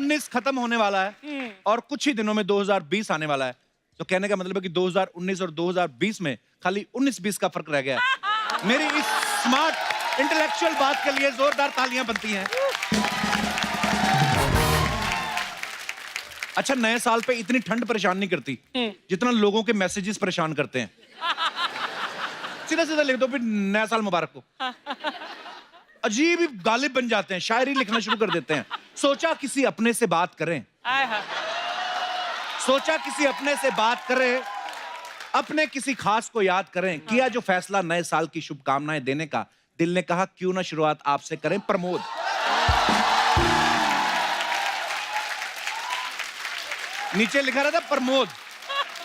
2019 खत्म होने वाला है और कुछ ही दिनों में 2020 आने वाला है। तो कहने का मतलब है कि 2019 और 2020 में खाली 19-20 का फर्क रह गया है। मेरी इस स्मार्ट इंटेलेक्चुअल बात के लिए जोरदार तालियां बनती हैं। अच्छा, नए साल पे इतनी ठंड परेशान नहीं करती जितना लोगों के मैसेजेस परेशान करते हैं। सीधा सीधा लिख दो फिर नया साल मुबारक को। अजीब ही गालिब बन जाते हैं, शायरी लिखना शुरू कर देते हैं। सोचा किसी अपने से बात करें, सोचा किसी अपने से बात करें, अपने किसी खास को याद करें। किया जो फैसला नए साल की शुभकामनाएं देने का, दिल ने कहा क्यों ना शुरुआत आपसे करें। प्रमोद। नीचे लिखा रहता प्रमोद।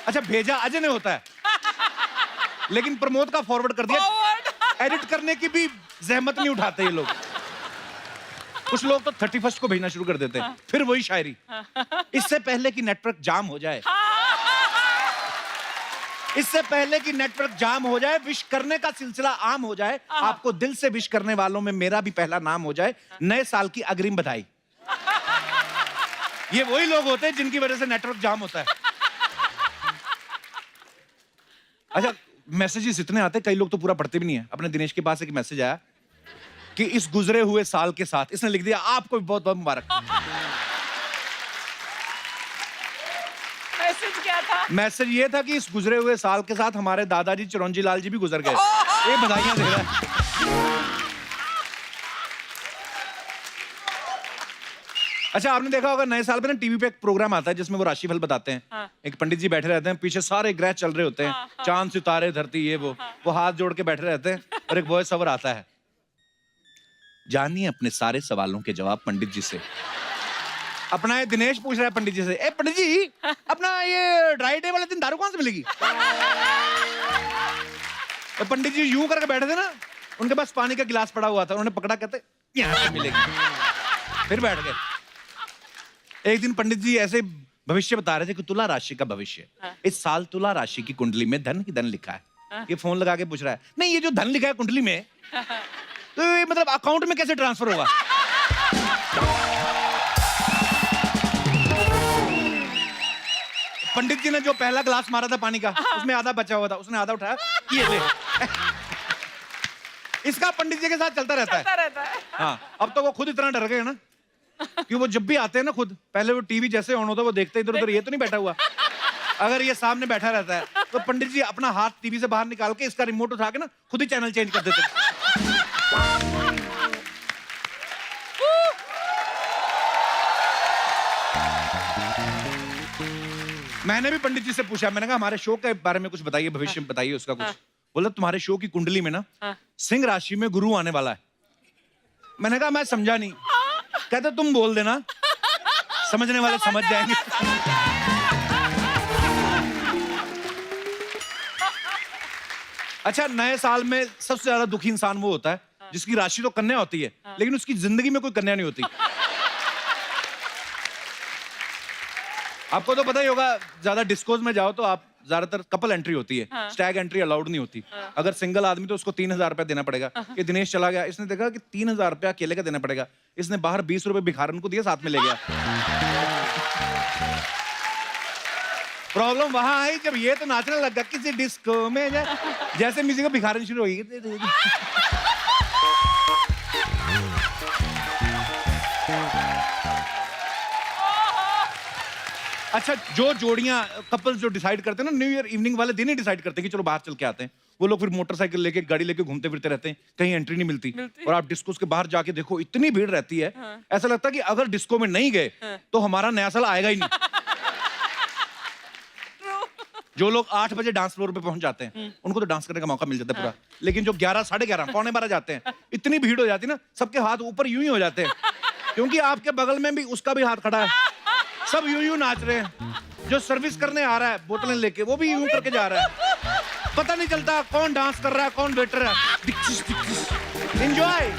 अच्छा, भेजा अजय ने होता है, लेकिन प्रमोद का फॉरवर्ड कर दिया। एडिट करने की भी जहमत नहीं उठाते ये लोग। कुछ लोग तो 31 को भेजना शुरू कर देते हैं, फिर वही शायरी। इससे पहले कि नेटवर्क जाम हो जाए, इससे पहले कि नेटवर्क जाम हो जाए, विश करने का सिलसिला आम हो जाए, आपको दिल से विश करने वालों में मेरा भी पहला नाम हो जाए। नए साल की अग्रिम बधाई। ये वही लोग होते हैं जिनकी वजह से नेटवर्क जाम होता है। अच्छा, मैसेजेस इतने आते हैं, कई लोग तो पूरा पढ़ते भी नहीं है। अपने दिनेश के पास एक मैसेज आया कि इस गुजरे हुए साल के साथ, इसने लिख दिया आपको भी बहुत बहुत मुबारक। मैसेज क्या था? मैसेज ये था कि इस गुजरे हुए साल के साथ हमारे दादाजी चिरंजी लाल जी भी गुजर गए। ये बधाइयां दे रहा है। अच्छा, आपने देखा होगा नए साल पे ना टीवी पे एक प्रोग्राम आता है जिसमें वो राशिफल बताते हैं। एक पंडित जी बैठे रहते हैं, पीछे सारे ग्रह चल रहे होते हैं, चांद सितारे धरती ये वो हाथ जोड़ के बैठे रहते हैं और एक वॉइस ओवर आता है, जानिए अपने सारे सवालों के जवाब पंडित जी से। अपना ये दिनेश पूछ रहा है पंडित जी से, ए पंडित जी, अपना ये ड्राई डे वाले दिन दारू कहां से मिलेगी? तो पंडित जी यूं करके बैठे थे ना, उनके पास पानी का गिलास पड़ा हुआ था, उन्होंने पकड़ा, कहते यहां से मिलेगी। फिर बैठ गए। एक दिन पंडित जी ऐसे भविष्य बता रहे थे कि तुला राशि का भविष्य, इस साल तुला राशि की कुंडली में धन ही धन लिखा है। ये फोन लगा के पूछ रहा है, नहीं ये जो धन लिखा है कुंडली में, तो ये मतलब अकाउंट में कैसे ट्रांसफर होगा? पंडित जी ने जो पहला ग्लास मारा था पानी का, उसमें आधा बचा हुआ था, उसने आधा उठाया, ये ले। इसका पंडित जी के साथ चलता रहता है। हाँ, अब तो वो खुद इतना डर गए ना कि वो जब भी आते हैं ना, खुद पहले वो टीवी जैसे ऑन होता है वो देखते इधर उधर, ये तो नहीं बैठा हुआ। अगर ये सामने बैठा रहता है तो पंडित जी अपना हाथ टीवी से बाहर निकाल के इसका रिमोट उठा के ना खुद ही चैनल चेंज कर देते। मैंने भी पंडित जी से पूछा, मैंने कहा हमारे शो के बारे में कुछ बताइए, भविष्य में बताइए उसका कुछ। बोला तुम्हारे शो की कुंडली में ना सिंह राशि में गुरु आने वाला है। मैंने कहा मैं समझा नहीं। कहते तुम बोल देना, समझने वाले समझ जाएंगे। अच्छा, नए साल में सबसे ज्यादा दुखी इंसान वो होता है जिसकी राशि तो कन्या होती है, लेकिन उसकी जिंदगी में कोई कन्या नहीं होती। आपको तो पता ही होगा, ज्यादा डिस्कोज में जाओ तो आप ज्यादातर कपल एंट्री होती है, स्टैग एंट्री अलाउड नहीं होती। अगर सिंगल आदमी तो उसको 3,000 रुपया देना पड़ेगा। ये दिनेश चला गया, इसने देखा कि 3,000 रुपया अकेले का देना पड़ेगा, इसने बाहर 20 रुपए भिखारन को दिए, साथ में ले गया। प्रॉब्लम वहां आई जब ये तो नाचने लगा किसी डिस्को में, जैसे म्यूजिक भिखारन शुरू हुई। अच्छा, जो जोड़ियां कपल्स जो डिसाइड करते हैं ना, न्यू ईयर इवनिंग वाले दिन ही डिसाइड करते हैं कि चलो बाहर चल के आते हैं, वो लोग फिर मोटरसाइकिल लेके गाड़ी लेके घूमते फिरते रहते हैं, कहीं एंट्री नहीं मिलती। और आप डिस्को के बाहर जाके देखो, इतनी भीड़ रहती है, ऐसा लगता है कि अगर डिस्को में नहीं गए तो हमारा नया साल आएगा ही नहीं। जो लोग 8 बजे डांस फ्लोर पे पहुंच जाते हैं उनको तो डांस करने का मौका मिल जाता है पूरा, लेकिन जो 11, 11:30, 11:45 जाते हैं, इतनी भीड़ हो जाती है ना, सबके हाथ ऊपर यूं ही हो जाते हैं, क्योंकि आपके बगल में भी उसका भी हाथ खड़ा है, सब यूं यूं नाच रहे हैं। जो सर्विस करने आ रहा है बोतलें लेके, वो भी यूं करके जा रहा है, पता नहीं चलता कौन डांस कर रहा है कौन वेटर है। एंजॉय।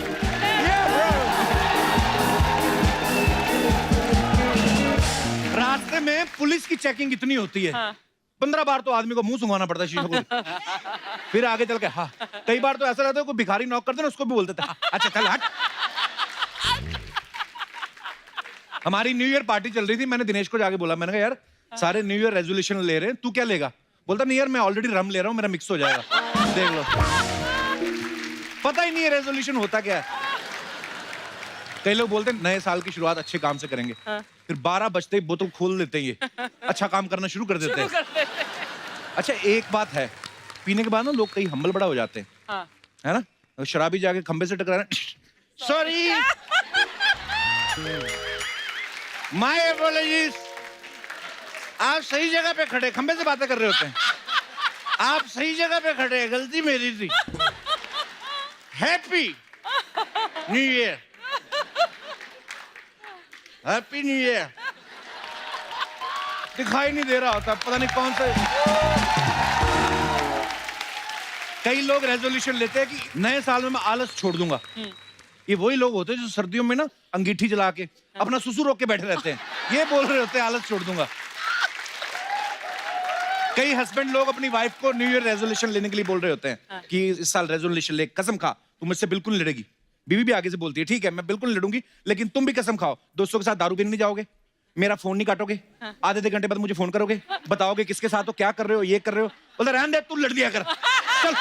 रास्ते में पुलिस की चेकिंग इतनी होती है, 15 बार तो आदमी को मुंह सुंघाना पड़ता है शीशे को, फिर आगे चल के हाँ। कई बार तो ऐसा रहता है कोई भिखारी नॉक करते ना, उसको भी बोलते थे अच्छा चल हट। हमारी न्यू ईयर पार्टी चल रही थी, मैंने दिनेश को जाके बोला, मैंने कहा यार सारे न्यू ईयर रेजोल्यूशन ले रहे हैं, तू क्या लेगा? बोलता नहीं यार मैं ऑलरेडी रम ले रहा हूँ, मेरा मिक्स हो जाएगा। देख लो, पता ही नहीं है रेजोल्यूशन होता क्या है। कई लोग बोलते हैं नए साल की शुरुआत अच्छे काम से करेंगे, फिर 12 बजते ही बोतल खोल देते हैं, ये अच्छा काम करना शुरू कर देते हैं। अच्छा एक बात है, पीने के बाद ना लोग कई हम्बल बड़ा हो जाते हैं, है ना? शराबी जाके खंबे से टकरा रहे, सॉरी माय अपोलॉजीज। आप सही जगह पे खड़े, खंबे से बातें कर रहे होते हैं, आप सही जगह पे खड़े, गलती मेरी थी। Happy new year, happy new year. दिखाई नहीं दे रहा होता, पता नहीं कौन सा। कई लोग रेजोल्यूशन लेते हैं कि नए साल में मैं आलस छोड़ दूंगा। ये वही लोग होते हैं जो सर्दियों में ना अंगीठी जला के अपना सुसु रोक के बैठे रहते हैं, ये बोल रहे होते हैं आलस छोड़ दूंगा। कई हस्बैंड लोग अपनी वाइफ को न्यू ईयर रेजोल्यूशन लेने के लिए बोल रहे होते हैं कि इस साल रेजोल्यूशन ले, कसम खा तू मुझसे बिल्कुल नहीं लड़ेगी। बीवी भी आगे से बोलती है ठीक है मैं बिल्कुल नहीं लड़ूंगी, लेकिन तुम भी कसम खाओ दोस्तों के साथ दारू पीने नहीं जाओगे, मेरा फोन नहीं काटोगे, आधे घंटे बाद मुझे फोन करोगे, बताओगे किसके साथ हो, क्या कर रहे हो, ये कर रहे हो। बोलते रहने दे, तू लड़ दिया कर, चल।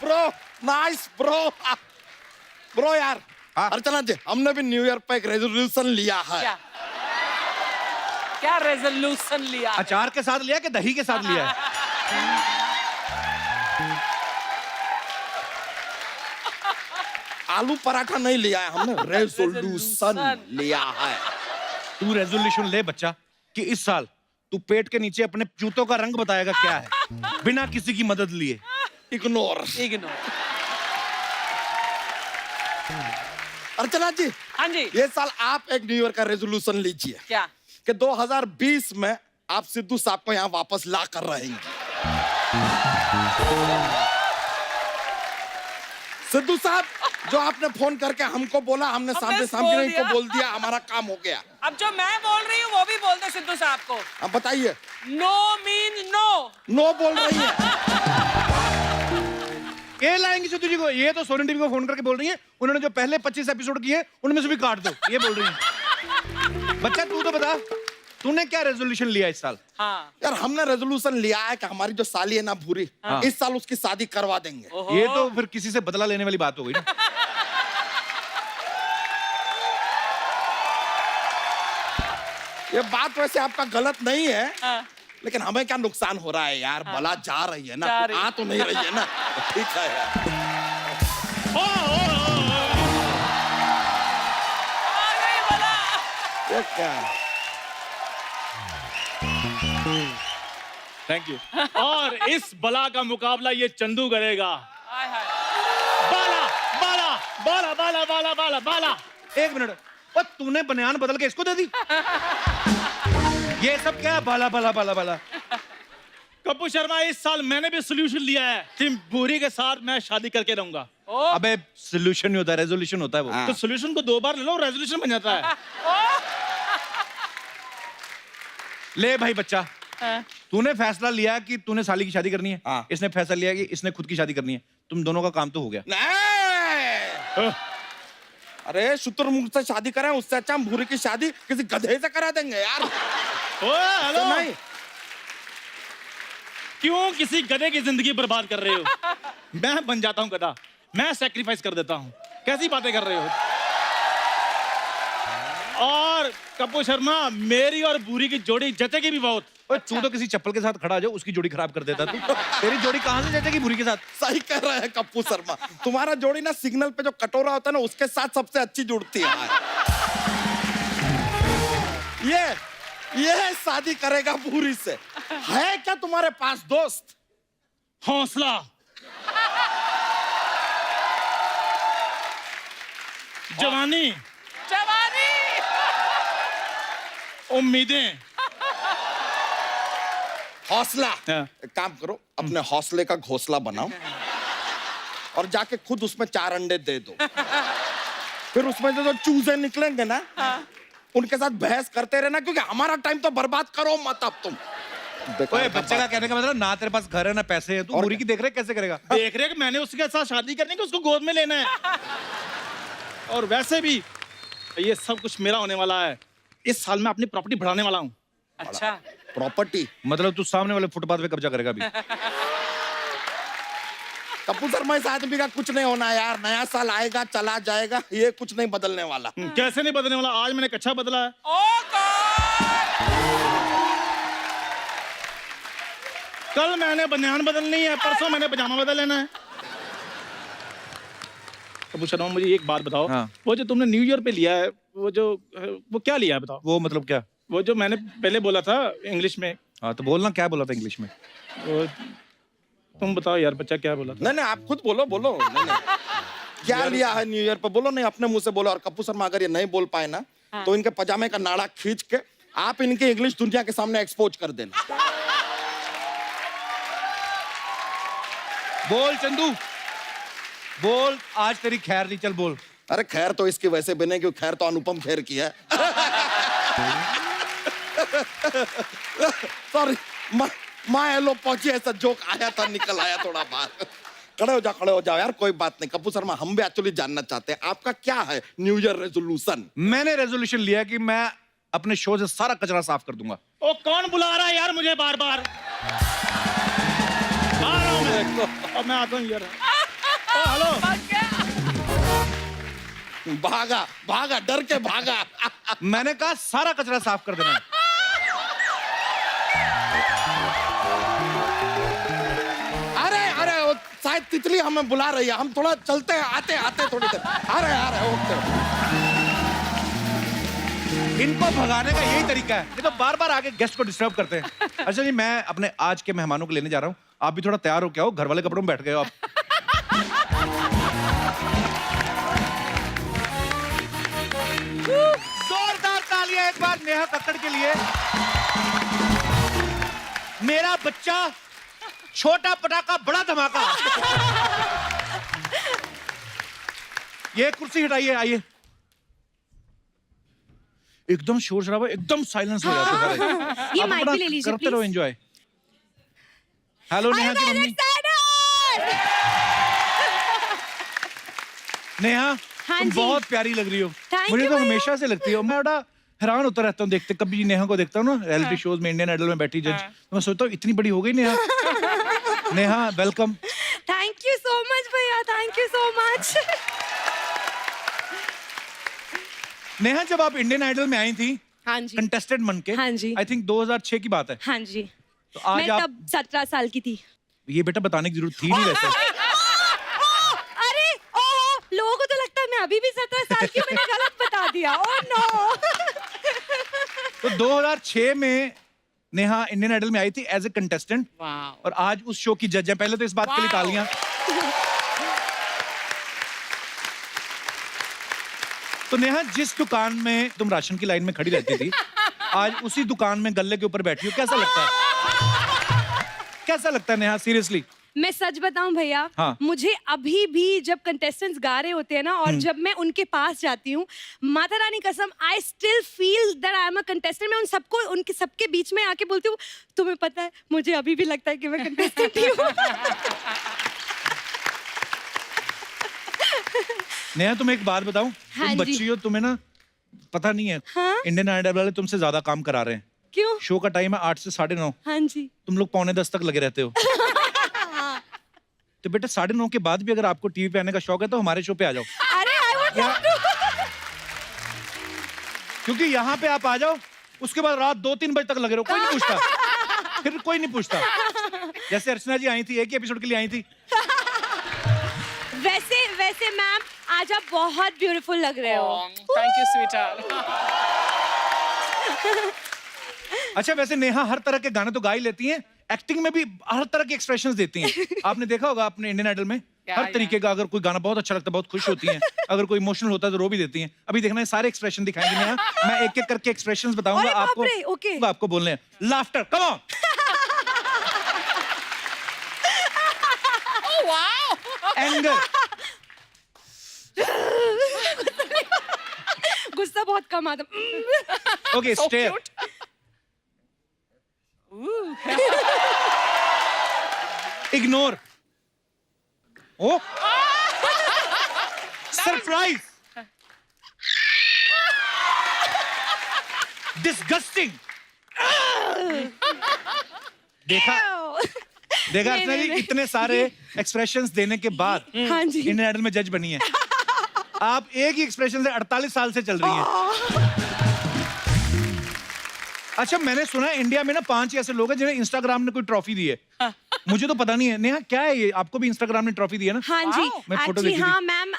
ब्रो नाइस ब्रो यार। हाँ? अर्चना जी हमने भी न्यू ईयर पे एक रेजोल्यूशन लिया है। क्या रेजोल्यूशन लिया? अचार के साथ लिया कि दही के साथ लिया है? आलू पराठा नहीं लिया है हमने, रेजोल्यूशन लिया है। तू रेजोल्यूशन ले बच्चा कि इस साल तू पेट के नीचे अपने जूतों का रंग बताएगा क्या है, बिना किसी की मदद लिए। इग्नोर। अर्चना जी, हाँ जी, ये साल आप एक न्यू ईयर का रेजोल्यूशन लीजिए। क्या? कि 2020 में आप सिद्धू साहब को यहाँ वापस ला कर रहेंगे। सिद्धू साहब जो आपने फोन करके हमको बोला, हमने सामने सामने इनको बोल दिया, हमारा काम हो गया। अब जो मैं बोल रही हूँ वो भी बोल दो सिद्धू साहब को। अब बताइए। No mean no. नो बोल रही है। ये लाएंगे सिद्धू जी को, ये तो सोनी टीवी को फोन करके बोल रही है उन्होंने जो पहले 25 एपिसोड किए उनमें से भी काट दो, ये बोल रही है। बच्चा तू तो बता तूने क्या रेजोल्यूशन लिया इस साल? हाँ। यार हमने रेजोल्यूशन लिया है कि हमारी जो साली है ना भूरी, इस साल उसकी शादी करवा देंगे। ये तो फिर किसी से बदला लेने वाली बात हो गई ना। ये बात वैसे आपका गलत नहीं है, लेकिन हमें क्या नुकसान हो रहा है यार? बला जा रही है ना, आ तो नहीं रही है ना, ठीक है यार। ये क्या? Thank you. और इस बला का मुकाबला ये चंदू करेगा। बाला बाला बाला बाला बाला बाला बाला। एक मिनट, और तूने बनियान बदल के इसको दे दी? ये सब क्या है बाला बाला बाला बाला? कपूर शर्मा इस साल मैंने भी सोल्यूशन लिया है, टीम भूरी के साथ मैं शादी करके रहूंगा। अबे सोल्यूशन नहीं होता, रेजोल्यूशन होता है वो। तो सोल्यूशन को 2 बार ले लो, रेजोल्यूशन बन जाता है। ले भाई बच्चा, तूने फैसला लिया कि तूने साली की शादी करनी है, हाँ। इसने फैसला लिया कि इसने खुद की शादी करनी है, तुम दोनों का काम तो हो गया। नहीं। अरे शुतुरमुर्ग से शादी करें उससे अच्छा हम भूरी की शादी किसी गधे से करा देंगे यार। हेलो, नहीं क्यों किसी गधे की जिंदगी बर्बाद कर रहे हो? मैं बन जाता हूँ गधा, मैं सैक्रिफाइस कर देता हूँ। कैसी बातें कर रहे हो? और कपूर शर्मा मेरी और भूरी की जोड़ी जचेगी भी बहुत। तू तो किसी चप्पल के साथ खड़ा हो, उसकी जोड़ी खराब कर देता तू। तेरी जोड़ी कहां से जचेगी भूरी के साथ? सही कह रहे हैं कप्पू शर्मा, तुम्हारा जोड़ी ना सिग्नल पे जो कटोरा होता है ना उसके साथ सबसे अच्छी जुड़ती है। ये शादी करेगा भूरी से। है क्या तुम्हारे पास दोस्त? हौसला, जवानी, जवानी, उम्मीदें, हौसला। हाँ। एक काम करो, अपने हौसले का घोंसला बनाओ और जाके खुद उसमें 4 अंडे दे दो। फिर उसमें जो चूजे निकलेंगे ना, उनके साथ बहस करते रहना, क्योंकि हमारा टाइम तो बर्बाद करो मत अब तुम। बेकार ओए का बच्चे का कहने का मतलब ना तेरे पास घर है ना पैसे है, तू और मुरी की देख रहे कैसे करेगा? देख रहे कि मैंने उसके साथ शादी करनी कि उसको गोद में लेना है। और वैसे भी ये सब कुछ मेरा होने वाला है। इस साल मैं अपनी प्रॉपर्टी बढ़ाने वाला हूँ। अच्छा प्रॉपर्टी। मतलब तू सामने वाले फुटपाथ पे कब्जा करेगा अभी? कपूर शर्मा, इस आदमी का कुछ नहीं होना यार। नया साल आएगा चला जाएगा, ये कुछ नहीं बदलने वाला। कैसे नहीं बदलने वाला? आज मैंने कच्छा बदला है। ओ गॉड कल मैंने बनियान बदलनी है, परसों मैंने पजामा बदल लेना है। कपूर शर्मा मुझे एक बात बताओ, हाँ। वो जो तुमने न्यू ईयर पे लिया है, वो क्या लिया है बताओ? वो मतलब क्या? वो जो मैंने पहले बोला था इंग्लिश में, हाँ तो बोलना, क्या बोला था इंग्लिश में? वो तुम बताओ यार, बच्चा क्या बोला था? नहीं नहीं, आप खुद बोलो बोलो। नहीं, नहीं। क्या लिया है न्यू ईयर पे? बोलो, नहीं अपने मुंह से बोलो। और कपूर शर्मा अगर ये नहीं बोल पाए ना, तो इनके पजामे का नाड़ा खींच के आप इनके इंग्लिश दुनिया के सामने एक्सपोज कर देना। बोल चंदू, बोल। आज तेरी खैर नहीं, चल बोल। अरे खैर तो इसकी वैसे भी नहीं, क्योंकि खैर तो अनुपम खेर की है। सॉरी, माँ हेलो पहुंची, ऐसा जोक आया था, निकल आया थोड़ा बाहर। खड़े हो जाओ यार, कोई बात नहीं। कपूर शर्मा, हम भी एक्चुअली जानना चाहते हैं आपका क्या है न्यू ईयर रेजोल्यूशन? मैंने रेजोल्यूशन लिया है कि मैं अपने शो से सारा कचरा साफ कर दूंगा। ओ कौन बुला रहा है यार मुझे बार बार? आ रहा हूँ मैं। अब मैं आता हूँ यार। ओ हेलो। भागा भागा, डर के भागा। मैंने कहा सारा कचरा साफ कर देना है। अरे अरे, वो शायद तितली हमें बुला रही है, हम थोड़ा चलते हैं, आते आते थोड़ी देर। आ रहे ओके। इनको भगाने का यही तरीका है, नहीं तो बार बार आके गेस्ट को डिस्टर्ब करते हैं। अच्छा जी, मैं अपने आज के मेहमानों को लेने जा रहा हूँ, आप भी थोड़ा तैयार हो क्या हो? घर वाले कपड़ों में बैठ गए हो आप। जोरदार तालियां एक बार नेहा कक्कड़ के लिए। मेरा बच्चा, छोटा पटाखा बड़ा धमाका। ये कुर्सी हटाइए, आइए। एकदम शोर शराबा, एकदम साइलेंस हो जाता है। ये आप माइक अपना भी ले लीजिए करते रहो प्लीज। एंजॉय। हेलो नेहा की मम्मी। नेहा, हाँ तुम जी। बहुत प्यारी लग रही हो। Thank मुझे you तो भैया। हमेशा से लगती हो। मैं बड़ा हैरान होता रहता हूँ देखते, कभी नेहा को देखता हूँ ना रियलिटी शोज में, इंडियन आइडल में बैठी जज, तो मैं सोचता हूँ इतनी बड़ी हो गई Neha. Neha welcome. Thank you so much भैया, thank you so much. Neha, जब आप इंडियन आइडल में आई थी हाँ जी, कंटेस्टेंट बन के, हाँ जी। आई थिंक 2006 की बात है, हाँ जी। तो आज मैं आप, तब 17 साल की थी। ये बेटा बताने की जरूरत थी नहीं वैसे। अरे लोगों को तो लगता है मैं अभी भी 17 साल की हूँ, मैंने गलत बता दिया। Oh no. तो 2006 में नेहा इंडियन आइडल में आई थी एज ए कंटेस्टेंट, वाओ और आज उस शो की जज है। पहले तो इस बात के लिए Wow. तालियां। तो नेहा, जिस दुकान में तुम राशन की लाइन में खड़ी रहती थी, आज उसी दुकान में गल्ले के ऊपर बैठी हो, कैसा लगता है? कैसा लगता है नेहा, सीरियसली? मैं सच बताऊं भैया, हाँ। मुझे अभी भी जब कंटेस्टेंट्स गा रहे होते हैं ना, और जब मैं उनके पास जाती हूँ, माता रानी कसम, I still feel that I am a contestant. मैं उन सबको, उनके सबके बीच में आके बोलती हूँ, तुम्हें पता है, मुझे अभी भी लगता है कि मैं कंटेस्टेंट ही हूँ। नेहा, तुम एक बात बताऊं, हाँ तुम जी। बच्ची हो, तुम्हें ना पता नहीं है, हाँ? इंडियन आइडल वाले तुमसे ज्यादा काम करा रहे हैं। क्यों? शो का टाइम है 8 से 9:30, हाँ जी। तुम लोग 9:45 तक लगे रहते हो। तो बेटा 9:30 के बाद भी अगर आपको टीवी पे आने का शौक है तो हमारे शो पे आ जाओ, अरे आई वुड लव टू। क्योंकि यहाँ पे आप आ जाओ, उसके बाद रात 2-3 बजे तक लगे रहो, कोई नहीं पूछता। फिर कोई नहीं पूछता। जैसे अर्चना जी आई थी, एक ही एपिसोड के लिए आई थी। वैसे मैम, आज आप बहुत ब्यूटीफुल लग रहे हो। थैंक यू स्वीटहार्ट अच्छा, वैसे नेहा हर तरह के गाने तो गा ही लेती हैं, एक्टिंग में भी हर तरह के एक्सप्रेशंस देती हैं। आपने देखा होगा अपने इंडियन आइडल में, हर तरीके का, अगर कोई गाना बहुत अच्छा लगता है बहुत खुश होती हैं, अगर कोई इमोशनल होता है तो रो भी देती हैं। अभी देखना है, सारे एक्सप्रेशन दिखाएंगे नेहा, मैं एक एक करके एक्सप्रेशंस बताऊंगा अरे बाप आपको, रे, ओके। वो आपको बोलने हैं। Laughter, come on. एंगर, गुस्सा बहुत कम आता। Okay, stare, ignore. Oh surprise, disgusting. देखा देखा अर्चना जी, इतने सारे एक्सप्रेशंस देने के बाद हाँ जी। इंडियन आइडल में जज बनी है। आप एक ही एक्सप्रेशन से 48 साल से चल रही हैं। अच्छा, मैंने सुना है इंडिया में ना 5 ऐसे लोग हैं जिन्हें इंस्टाग्राम ने कोई ट्रॉफी दी है। मुझे तो पता नहीं है। नेहा, क्या है ये? आपको भी इंस्टाग्राम ने ट्रॉफी दी है ना? हाँ जी, मैं फोटो एक्चुअली देखी थी। हाँ ma'am,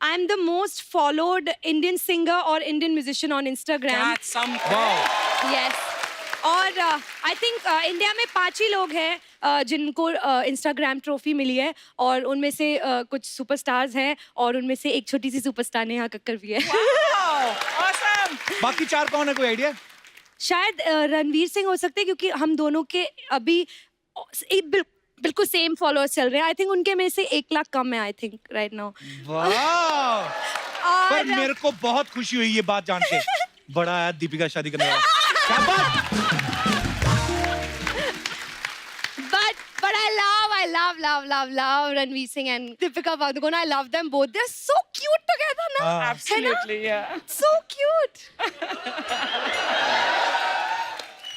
I am the most followed Indian singer और Indian musician on Instagram. That's some. वाह। यस, और आई थिंक इंडिया में 5 ही लोग हैं जिनको इंस्टाग्राम ट्रॉफी मिली है, और उनमें से कुछ सुपरस्टार्स हैं, और उनमें से एक छोटी सी सुपरस्टार नेहा कक्कर भी है। Wow, awesome. बाकी 4 कौन है, कोई आइडिया? शायद रणवीर सिंह हो सकते हैं, क्योंकि हम दोनों के अभी बिल्कुल सेम फॉलोअर्स चल रहे हैं। आई थिंक उनके में से 1 लाख कम है, आई थिंक राइट नाउ। वाह। पर मेरे को बहुत खुशी हुई ये बात जान के। बड़ा है दीपिका शादी करने वाला। क्या बात। But I love Ranveer Singh and Deepika Padukone. I love them both. They're so cute together now. हाँ। Absolutely, yeah. So cute.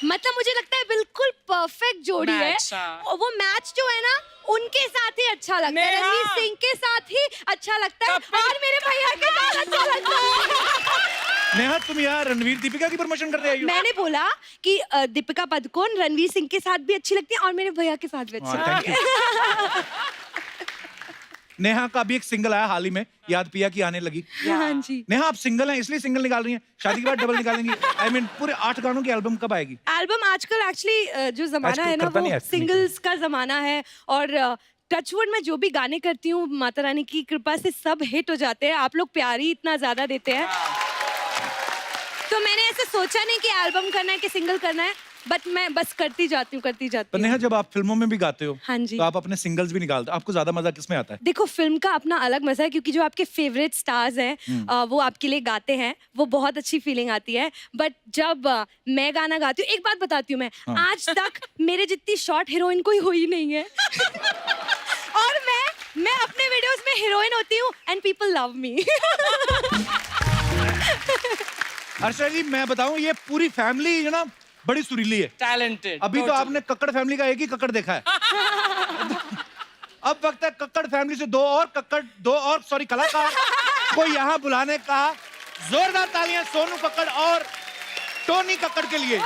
मतलब मुझे लगता है बिल्कुल परफेक्ट जोड़ी है। Match, हाँ। और वो मैच जो है ना, उनके साथ ही अच्छा लगता है। नेहा। रणवीर सिंह के साथ ही अच्छा लगता है, और मेरे भैया के साथ अच्छा लगता है। नेहा, तुम यार रणवीर दीपिका की प्रमोशन करने आई हो? मैंने बोला कि दीपिका पादुकोण रणवीर सिंह के साथ भी अच्छी लगती है, और मेरे भैया के साथ भी अच्छी हाँ, लगती है। नेहा का भी एक सिंगल आया हाल ही में, याद पिया की आने लगी। हाँ जी। नेहा, आप सिंगल हैं इसलिए सिंगल निकाल रही हैं, शादी के बाद डबल निकालेंगी? आई मीन पूरे 8 गानों की एल्बम कब आएगी? एल्बम आजकल एक्चुअली जो जमाना आजकल है ना, करता वो नहीं है actually। सिंगल्स का जमाना है, और टचवुड में जो भी गाने करती हूँ, माता रानी की कृपा से सब हिट हो जाते हैं। आप लोग प्यार ही इतना ज्यादा देते हैं, तो मैंने ऐसे सोचा नहीं कि एल्बम करना है कि सिंगल करना है, बट मैं बस करती जाती पर हूँ। नेहा, जब आप फिल्मों में भी गाते हो, हाँ जी। तो आप अपने सिंगल्स भी निकालते हो, आपको ज्यादा मजा किसमें आता है? देखो, फिल्म का अपना अलग मजा है, क्योंकि जो आपके फेवरेट स्टार्स हैं वो आपके लिए गाते हैं, वो बहुत अच्छी फीलिंग आती है। बट जब मैं गाना गाती हूँ, एक बात बताती हूँ, मैं आज तक मेरे जितनी शॉर्ट हीरोइन कोई हुई नहीं है। और मैं अपने वीडियोस में हीरोइन होती हूँ, एंड पीपल लव मी। अर्चना जी, मैं बताऊं, ये पूरी फैमिली जो ना बड़ी सुरीली है। Talented. अभी तो totally. आपने कक्कड़ फैमिली का एक ही कक्कड़ देखा है। अब वक्त है कक्कड़ फैमिली से 2 और सॉरी कलाकार को यहाँ बुलाने का। जोरदार तालियां सोनू कक्कड़ और टोनी कक्कड़ के लिए।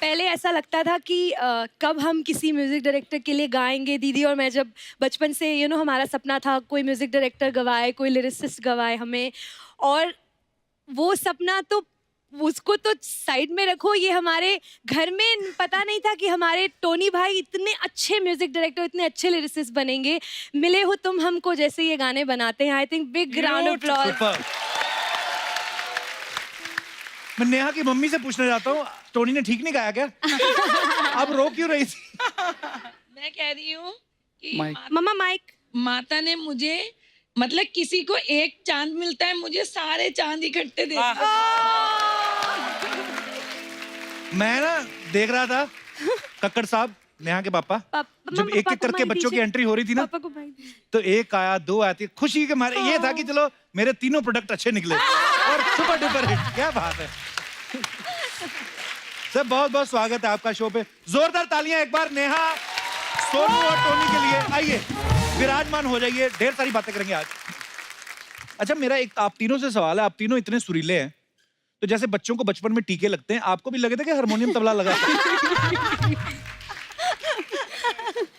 पहले ऐसा लगता था कि कब हम किसी म्यूजिक डायरेक्टर के लिए गाएंगे। दीदी और मैं जब बचपन से हमारा सपना था कोई म्यूजिक डायरेक्टर गवाए, कोई लिरिसिस्ट गवाए हमें, और वो सपना तो उसको तो साइड में रखो, ये हमारे घर में पता नहीं था कि हमारे टोनी भाई इतने अच्छे म्यूजिक डायरेक्टर, इतने अच्छे लिरिसिस्ट बनेंगे। मिले हो तुम हमको जैसे ये गाने बनाते हैं। I think big round of applause. Super. मैं नेहा की मम्मी से पूछना चाहता हूँ, टोनी ने ठीक नहीं गाया क्या? अब रो क्यों रही थी? मैं कह रही हूँ कि मम्मा माइक। माता ने मुझे, मतलब किसी को एक चांद मिलता है, मुझे सारे चांद इकट्ठे दे दिए। मैं ना देख रहा था कक्कड़ साहब, नेहा के पापा, जब एक एक करके बच्चों की एंट्री हो रही थी ना, पापा को माइक दीजिए। तो 1 आया, 2 आया थी। खुशी के मारे ये था कि चलो मेरे तीनों प्रोडक्ट अच्छे निकले और सुपर डुपर हिट। क्या बात है सर, बहुत बहुत स्वागत है आपका शो पे। जोरदार तालियां एक बार नेहा, सोनू और टोनी के लिए। आइए विराजमान हो जाइए, ढेर सारी बातें करेंगे आज। अच्छा, मेरा एक आप तीनों से सवाल है। आप तीनों इतने सुरीले हैं, तो जैसे बच्चों को बचपन में टीके लगते हैं, आपको भी लगे थे कि हारमोनियम तबला लगा?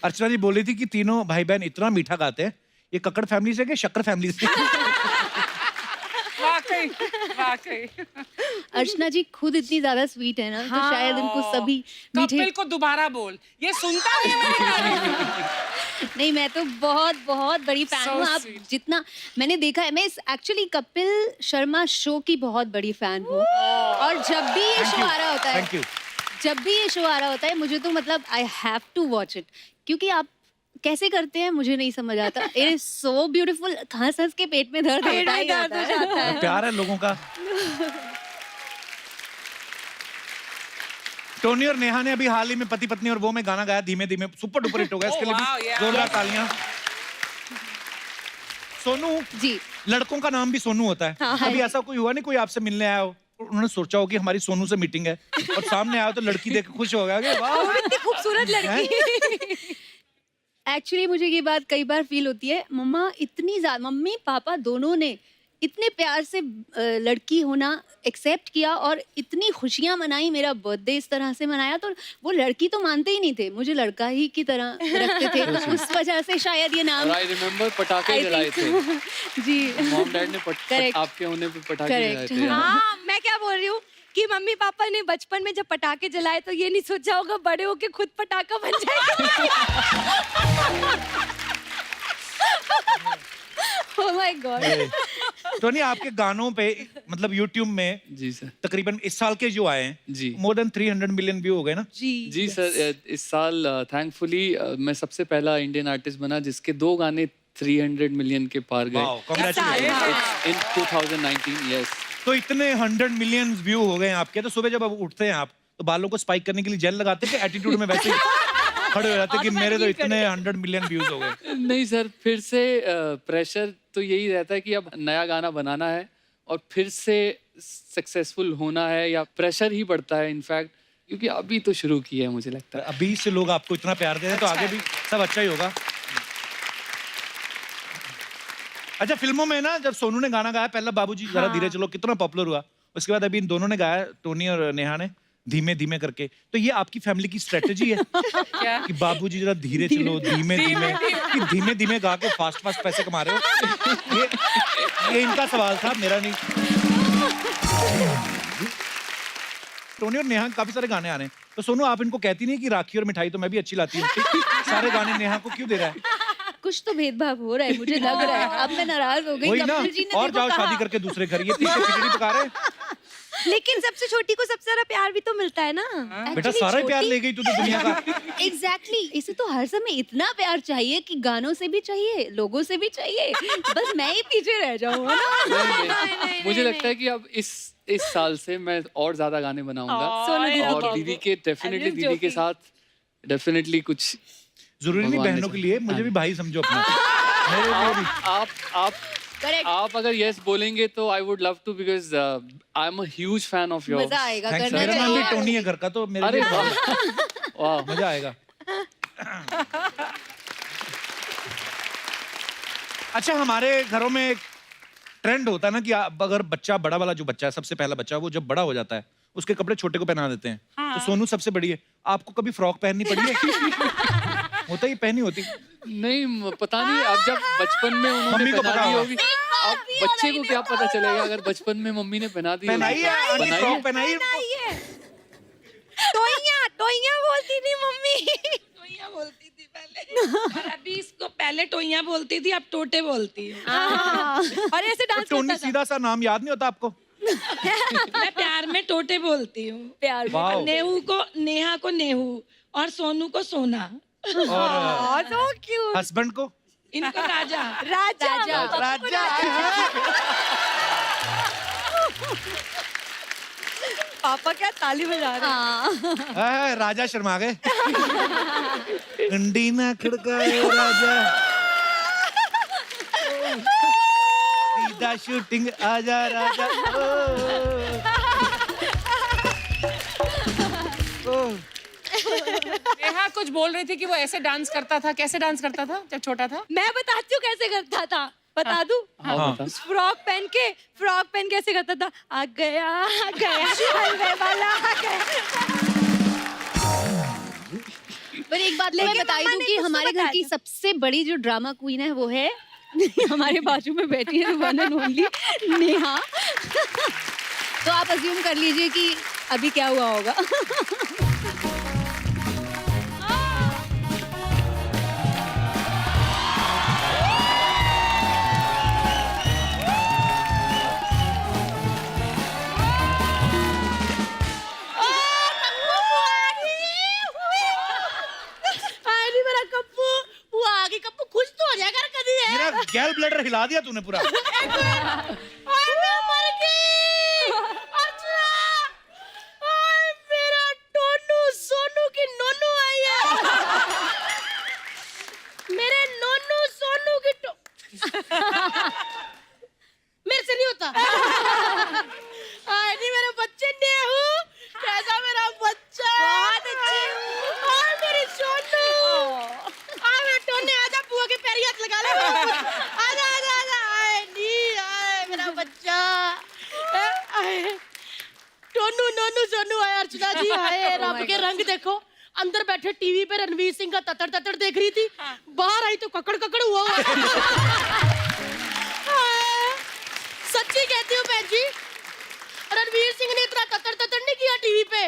अर्चना जी बोल रही थी कि तीनों भाई बहन इतना मीठा गाते हैं। ये कक्कड़ फैमिली से कि शक्कर फैमिली से? वाकई। अर्चना जी खुद इतनी ज्यादा स्वीट है ना, तो शायद इनको सभी मीठे। कपिल को दोबारा बोल, ये सुनता नहीं है मेरी तारीफ। नहीं, मैं तो बहुत बहुत बड़ी फैन So हूँ। आप sweet. जितना मैंने देखा है, मैं एक्चुअली कपिल शर्मा शो की बहुत बड़ी फैन हूँ, और जब भी ये शो आ रहा होता है, थैंक यू। जब भी ये शो आ रहा होता है, मुझे तो मतलब I have to watch it, क्योंकि आप कैसे करते हैं मुझे नहीं समझ आता। It is so beautiful. हंस हंस के पेट में दर्द होता ही होता है। प्यार है लोगों का। टोनी और नेहा ने अभी हाल ही में पति पत्नी और वो में गाना गाया धीमे धीमे, सुपर डुपर हिट हो गया। इसके लिए wow, भी yeah. जोरदार तालियां। सोनू, जी लड़कों का नाम भी सोनू होता है। हाँ, कभी हाँ। ऐसा कोई हुआ नहीं, कोई आपसे मिलने आया हो, उन्होंने सोचा हो कि हमारी सोनू से मीटिंग है और सामने आया हो तो लड़की देख के खुश हो गया कि वाह इतनी खूबसूरत लड़की। एक्चुअली मुझे ये बात कई बार फील होती है, मम्मा इतनी ज्यादा, मम्मी पापा दोनों ने इतने प्यार से लड़की होना एक्सेप्ट किया और इतनी खुशियां मनाई, मेरा बर्थडे इस तरह से मनाया, तो वो लड़की तो मानते ही नहीं थे, मुझे लड़का ही की तरह रखते थे। उस वजह से शायद ये नाम आई रिमेम्बर पटाखे I जलाए think थे। so. जी मॉम डैड ने Correct. आपके होने पे पटाखे जलाए Correct. थे। हाँ, मैं क्या बोल रही हूँ कि मम्मी पापा ने बचपन में जब पटाखे जलाए तो ये नहीं सोचा होगा बड़े होके खुद पटाखा बन जाएगा। Oh my God. टोनी, आपके गानों पे मतलब YouTube में जी सर। तकरीबन इस साल के जो आए हैं जी। मोर देन 300 मिलियन व्यू हो गए ना। जी सर, इस साल थैंकफुली मैं सबसे पहला इंडियन आर्टिस्ट बना जिसके 2 गाने 300 मिलियन के पार गए वाओ, कांग्रेचुलेशन। इन 2019। यस। तो इतने 100 मिलियन व्यू हो गए हैं आपके, तो सुबह जब अब उठते हैं आप तो बालों को स्पाइक करने के लिए जेल लगाते हैं कि एटीट्यूड में वैसे ही खड़े हो जाते हैं कि मेरे तो इतने 100 मिलियन व्यूज हो गए? नहीं सर, फिर से प्रेशर तो यही रहता है कि अब नया गाना बनाना है और फिर से सक्सेसफुल होना है, या प्रेशर ही बढ़ता है इनफैक्ट, क्योंकि अभी तो शुरू किया है मुझे लगता है। अभी से लोग आपको इतना प्यार दे रहे हैं तो आगे भी सब अच्छा ही होगा। अच्छा, फिल्मों में ना जब सोनू ने गाना गाया पहला बाबूजी जरा धीरे चलो, कितना पॉपुलर हुआ, उसके बाद अभी इन दोनों ने गाया, टोनी और नेहा ने, धीमे धीमे करके। तो ये आपकी फैमिली की स्ट्रेटेजी है क्या? कि बाबूजी जरा धीरे चलो, धीमे धीमे, कि धीमे धीमे गा के फास्ट फास्ट पैसे कमा रहे हो? ये इनका सवाल था, मेरा नहीं। टोनी और नेहा के काफी सारे गाने आ रहे हैं, तो सोनू आप इनको कहती नहीं कि राखी और मिठाई तो मैं भी अच्छी लाती हूँ, सारे गाने नेहा को क्यों दे रहा है? कुछ तो भेदभाव हो रहा है, मुझे लग रहा है। अब मैं नाराज हो गई। वही ना, कपिल जी ने और देखो जाओ कहा। शादी करके दूसरे घर, ये पीछे खिचड़ी पका रहे हैं। लेकिन सबसे छोटी को सबसे ज्यादा प्यार भी तो मिलता है ना। बेटा Actually, सारा ही प्यार छोटी- ले गई तू तो दुनिया का। एग्जैक्टली इसे तो हर समय इतना प्यार चाहिए कि गानों से भी चाहिए, लोगों से भी चाहिए, बस मैं ही पीछे रह जाऊँ ना। मुझे लगता है कि अब इस साल से मैं और ज्यादा गाने बनाऊंगा सोनू दीदी और के। दीदी के डेफिनेटली I'm दीदी के joking. साथ डेफिनेटली कुछ जरूरी नहीं भगवान ने बहनों के लिए, मुझे भी भाई समझो अपना। मेरे लिए भी। आप Correct. आप अगर यस बोलेंगे तो I would love to, because I am a huge fan of yours. मजा आएगा Thanks, करना मेरा नाम भी चाहिए। टोनी है घर का, तो मेरे अरे लिए वाह वाह। मजा आएगा। अच्छा, हमारे घरों में एक ट्रेंड होता है ना कि अगर बच्चा, बड़ा वाला जो बच्चा है, सबसे पहला बच्चा, वो जब बड़ा हो जाता है उसके कपड़े छोटे को पहना देते हैं। तो सोनू सबसे बड़ी है, आपको कभी फ्रॉक पहननी पड़ी है? होता ही पहनी होती। नहीं पता नहीं, अब जब बचपन में मम्मी उन्होंने को पहना पता दी होगा। होगी, अब बच्चे को क्या पता चलेगा अगर बचपन में मम्मी ने पहना दी पहनाई है आंटी, बनाई फ्रॉक है? पहनाई है। टोइया टोइया बोलती थी मम्मी। टोइया बोलती थी पहले और अभी इसको पहले टोइया बोलती थी, अब टोटे बोलती है। और ऐसे डांस टोनी करता था। सीधा सा नाम याद नहीं होता आपको? मैं प्यार में टोटे बोलती हूँ। प्यार में। वाओ। नेहू को नेहा को नेहू और सोनू को सोना, और so cute। हस्बैंड को? इनको राजा। राजा राजा। पापा क्या ताली बजा रहे हैं। राजा शर्मा गए। गंडी ना खड़काए राजा, सीधा शूटिंग आजा राजा। नेहा कुछ बोल रही थी कि वो ऐसे डांस करता था, कैसे डांस करता था जब छोटा था? मैं बताती हूँ कैसे करता था, बता दूं? हाँ, बता। फ्रॉक पहन के ऐसे करता था, आ गया हलवे वाला आ गया। पर एक बात मैं लेकिन बता मम्मा दूं ने कि कुछ तो हमारे घर बताया की था। सबसे बड़ी जो ड्रामा क्वीन है वो है हमारे बाजू में बैठी है, वन एंड ओनली नेहा। तो आप अज्यूम कर लीजिए कि अभी क्या हुआ होगा। मेरा गैल ब्लैडर हिला दिया तूने पूरा। मेरा टोनू नोनू सोनू आए अर्चना जी आए रब के रंग देखो अंदर बैठे टीवी पे रणवीर सिंह का ततर ततर देख रही थी बाहर आई तो ककड़ ककड़ हुआ सच्ची कहती हूँ बहन जी रणवीर सिंह ने इतना ततर ततर नहीं किया टीवी पे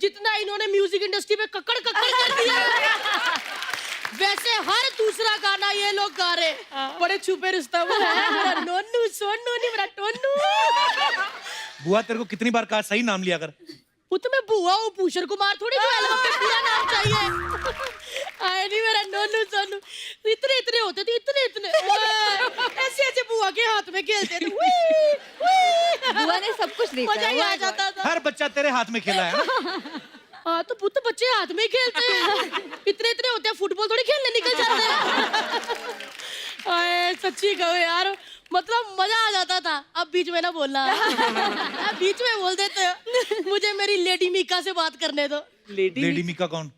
जितना इन्होंने म्यूजिक इंडस्ट्री पे ककड़ ककड़ कर दिया वैसे हर दूसरा गाना ये लोग गा रहे बड़े छुपे रिश्ता वो है मेरा नोनू सोनू नहीं मेरा टोनू बुआ तेरे को कितनी बार कहा सही नाम लिया कर। वो तो मैं बुआ हूँ भूषण कुमार थोड़ी जो एल्बम पे पूरा नाम चाहिए आए नहीं मेरा नोनू सोनू इतने इतने होते थे इतने इतने ऐसे ऐसे बुआ के हाथ में खेलते थे बुआ ने सब कुछ देखा मजा ही आ जाता था हर बच्चा तेरे हाथ में खेला है ना? हाँ तो पुत्र बच्चे हाथ में ही खेलते हैं इतने इतने होते हैं फुटबॉल थोड़ी खेलने निकल जाते हैं आए सच्ची कहो यार मतलब मजा आ जाता था अब बीच में ना बोलना अब बीच में बोल देते हो मेरे मेरी लेडी मीका से बात करने दो लेडी मीका कौन?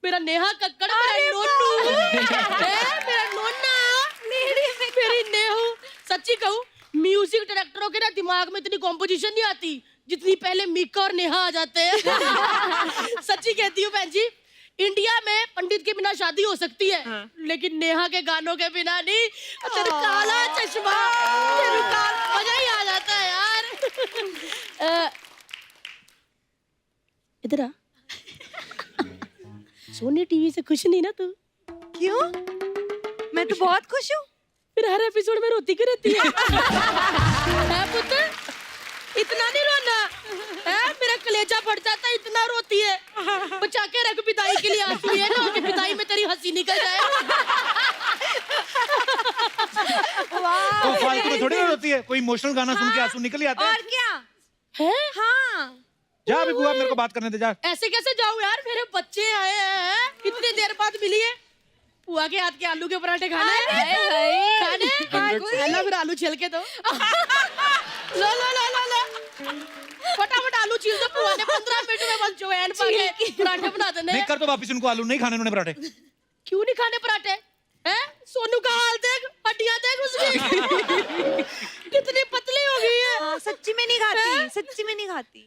मेरा नेहा कक्कड़ मेरा नोनू मेरा नोना मेरी नेहू सच्ची कहूँ म्यूजिक डायरेक्टरों के ना दिमाग में इतनी कॉम्पोजिशन नहीं आती जितनी पहले मीका और नेहा आ जाते हैं सच्ची कहती हूँ बहन जी इंडिया में पंडित के बिना शादी हो सकती है लेकिन नेहा के गानों के बिना नहीं तेरा काला चश्मा मजा ही आ जाता है यार इधर आ सोनी टीवी से खुश नहीं ना तू क्यों? मैं तो बहुत खुश हूँ। फिर हर एपिसोड में रोती क्यों रहती है पुत्र इतना नहीं रोना है मेरा कलेजा फट जाता है इतना रोती है बचा के रख पिताई के लिए आंसू है ना कि पिताई में तेरी हंसी निकल जाए तो फालतू में थोड़ी ना होती है कोई इमोशनल गाना सुन के आंसू निकल ही आते हैं। और क्या है हाँ जा अभी बुआ मेरे को बात करने दे जा। ऐसे कैसे जाऊं यार मेरे बच्चे आए हैं इतनी देर बाद मिली है बुआ के हाथ के आलू के पराठे खाने खाने फिर आलू छिल के दो लो लो लो लो लो फटाफट आलू छील दो बुआ ने 15 मिनट में बस जवैन पा के पराठे बना देने नहीं कर तो वापस उनको आलू नहीं खाने उन्होंने पराठे। क्यों नहीं खाने पराठे हैं सोनू का हाल देख हड्डियां देख उसकी कितनी पतली हो गई है हाँ, सच्ची में नहीं खाती सच्ची में नहीं खाती।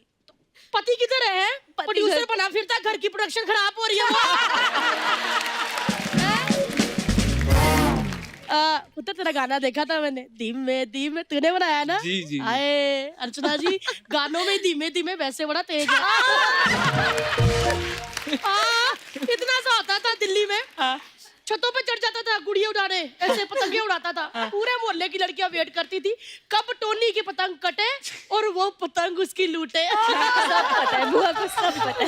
पति किधर है प्रोड्यूसर बना फिरता घर की प्रोडक्शन खराब हो रही है पुत्र तेरा गाना देखा था मैंने धीमे तूने बनाया ना जी, जी। आए अर्चना जी गानों में धीमे धीमे वैसे बड़ा तेज है इतना सा होता था दिल्ली में छतों पे चढ़ जाता था गुड़िया उड़ाने ऐसे पतंगे उड़ाता था पूरे मोहल्ले की लड़कियां वेट करती थी कब टोनी की पतंग कटे और वो पतंग उसकी लूटे सब पता है बुआ को सब पता है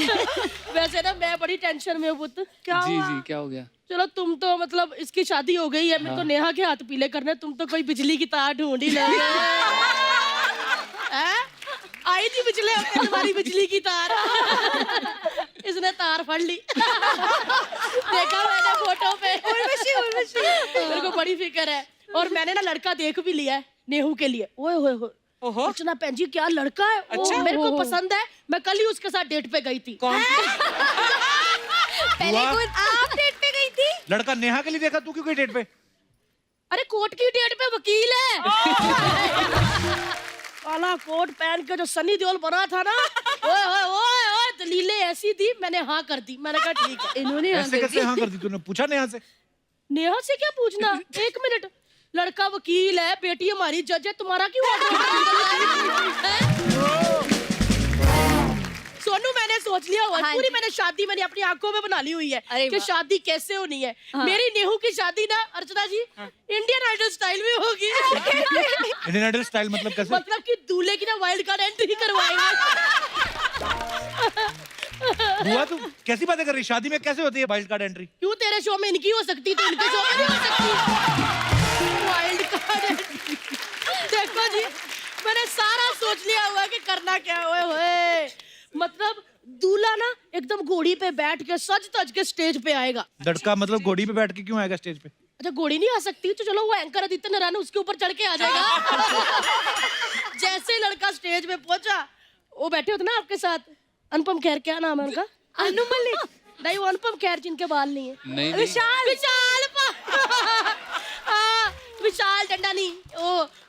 वैसे ना मैं बड़ी टेंशन में हूँ पुत्र क्या जी हुआ? जी क्या हो गया? चलो तुम तो मतलब इसकी शादी हो गई है मैं तो नेहा के हाथ पीले करने तुम तो कोई बिजली की तार ढूंढ ही लोगे आई थी पिछले हफ्ते तुम्हारी बिजली की तार इसने तार फड़ ली देखा मैंने फोटो पे मेरे को बड़ी फिक्र है और मैंने ना लड़का देख भी लिया है नेहू के लिए ओए होए होए अर्चना भैन जी क्या लड़का है अच्छा मेरे को पसंद है मैं कल ही उसके साथ डेट पे गई थी कौन पहले कोई आप डेट पे गई थी? लड़का नेहा के लिए देखा तू क्यों गई डेट पे? अरे कोर्ट की डेट पे वकील है काला कोट पहन के जो सनी देओल बना था ना ओए ओए ओए ओए दलीलें ऐसी थी मैंने हाँ कर दी मैंने कहा ठीक है इन्होंने ऐसे कैसे हाँ कर दी तूने पूछा नेहा से? नेहा से क्या पूछना 1 मिनट लड़का वकील है बेटी हमारी जज है तुम्हारा क्यों ऑर्डर सोनू मैंने सोच लिया हुआ हाँ पूरी जी। मैंने शादी मैंने अपनी आंखों में बना ली हुई है अरे कि वाह। शादी कैसे होनी है हाँ। मेरी नेहू की शादी ना अर्चना जी इंडियन आइडल स्टाइल में होगी इंडियन आइडल स्टाइल मतलब कैसे? मतलब कि दूल्हे की ना वाइल्ड कार्ड एंट्री करवाएंगे बुआ तू कैसी बातें कर रही? शादी में कैसे होती है वाइल्ड कार्ड एंट्री? क्यों तेरे शो में इनकी हो सकती तो इनके शो में नहीं हो सकती वाइल्ड कार्ड देखो जी मैंने सारा सोच लिया हुआ कि करना क्या है ओए मतलब दूल्हा ना एकदम घोड़ी पे बैठ के सज तज के स्टेज पे आएगा लड़का मतलब घोड़ी पे बैठ के क्यों आएगा स्टेज पे? अच्छा घोड़ी नहीं आ सकती तो चलो वो एंकर आदित्य नारायण उसके ऊपर चढ़ के आ जाएगा जैसे ही लड़का स्टेज पे पहुंचा वो बैठे होते ना आपके साथ अनुपम खेर क्या नाम है उनका अनु मलिक नहीं वो अनुपम खेर जिनके बाल नहीं है नहीं नहीं विशाल विशाल विशाल डंडानी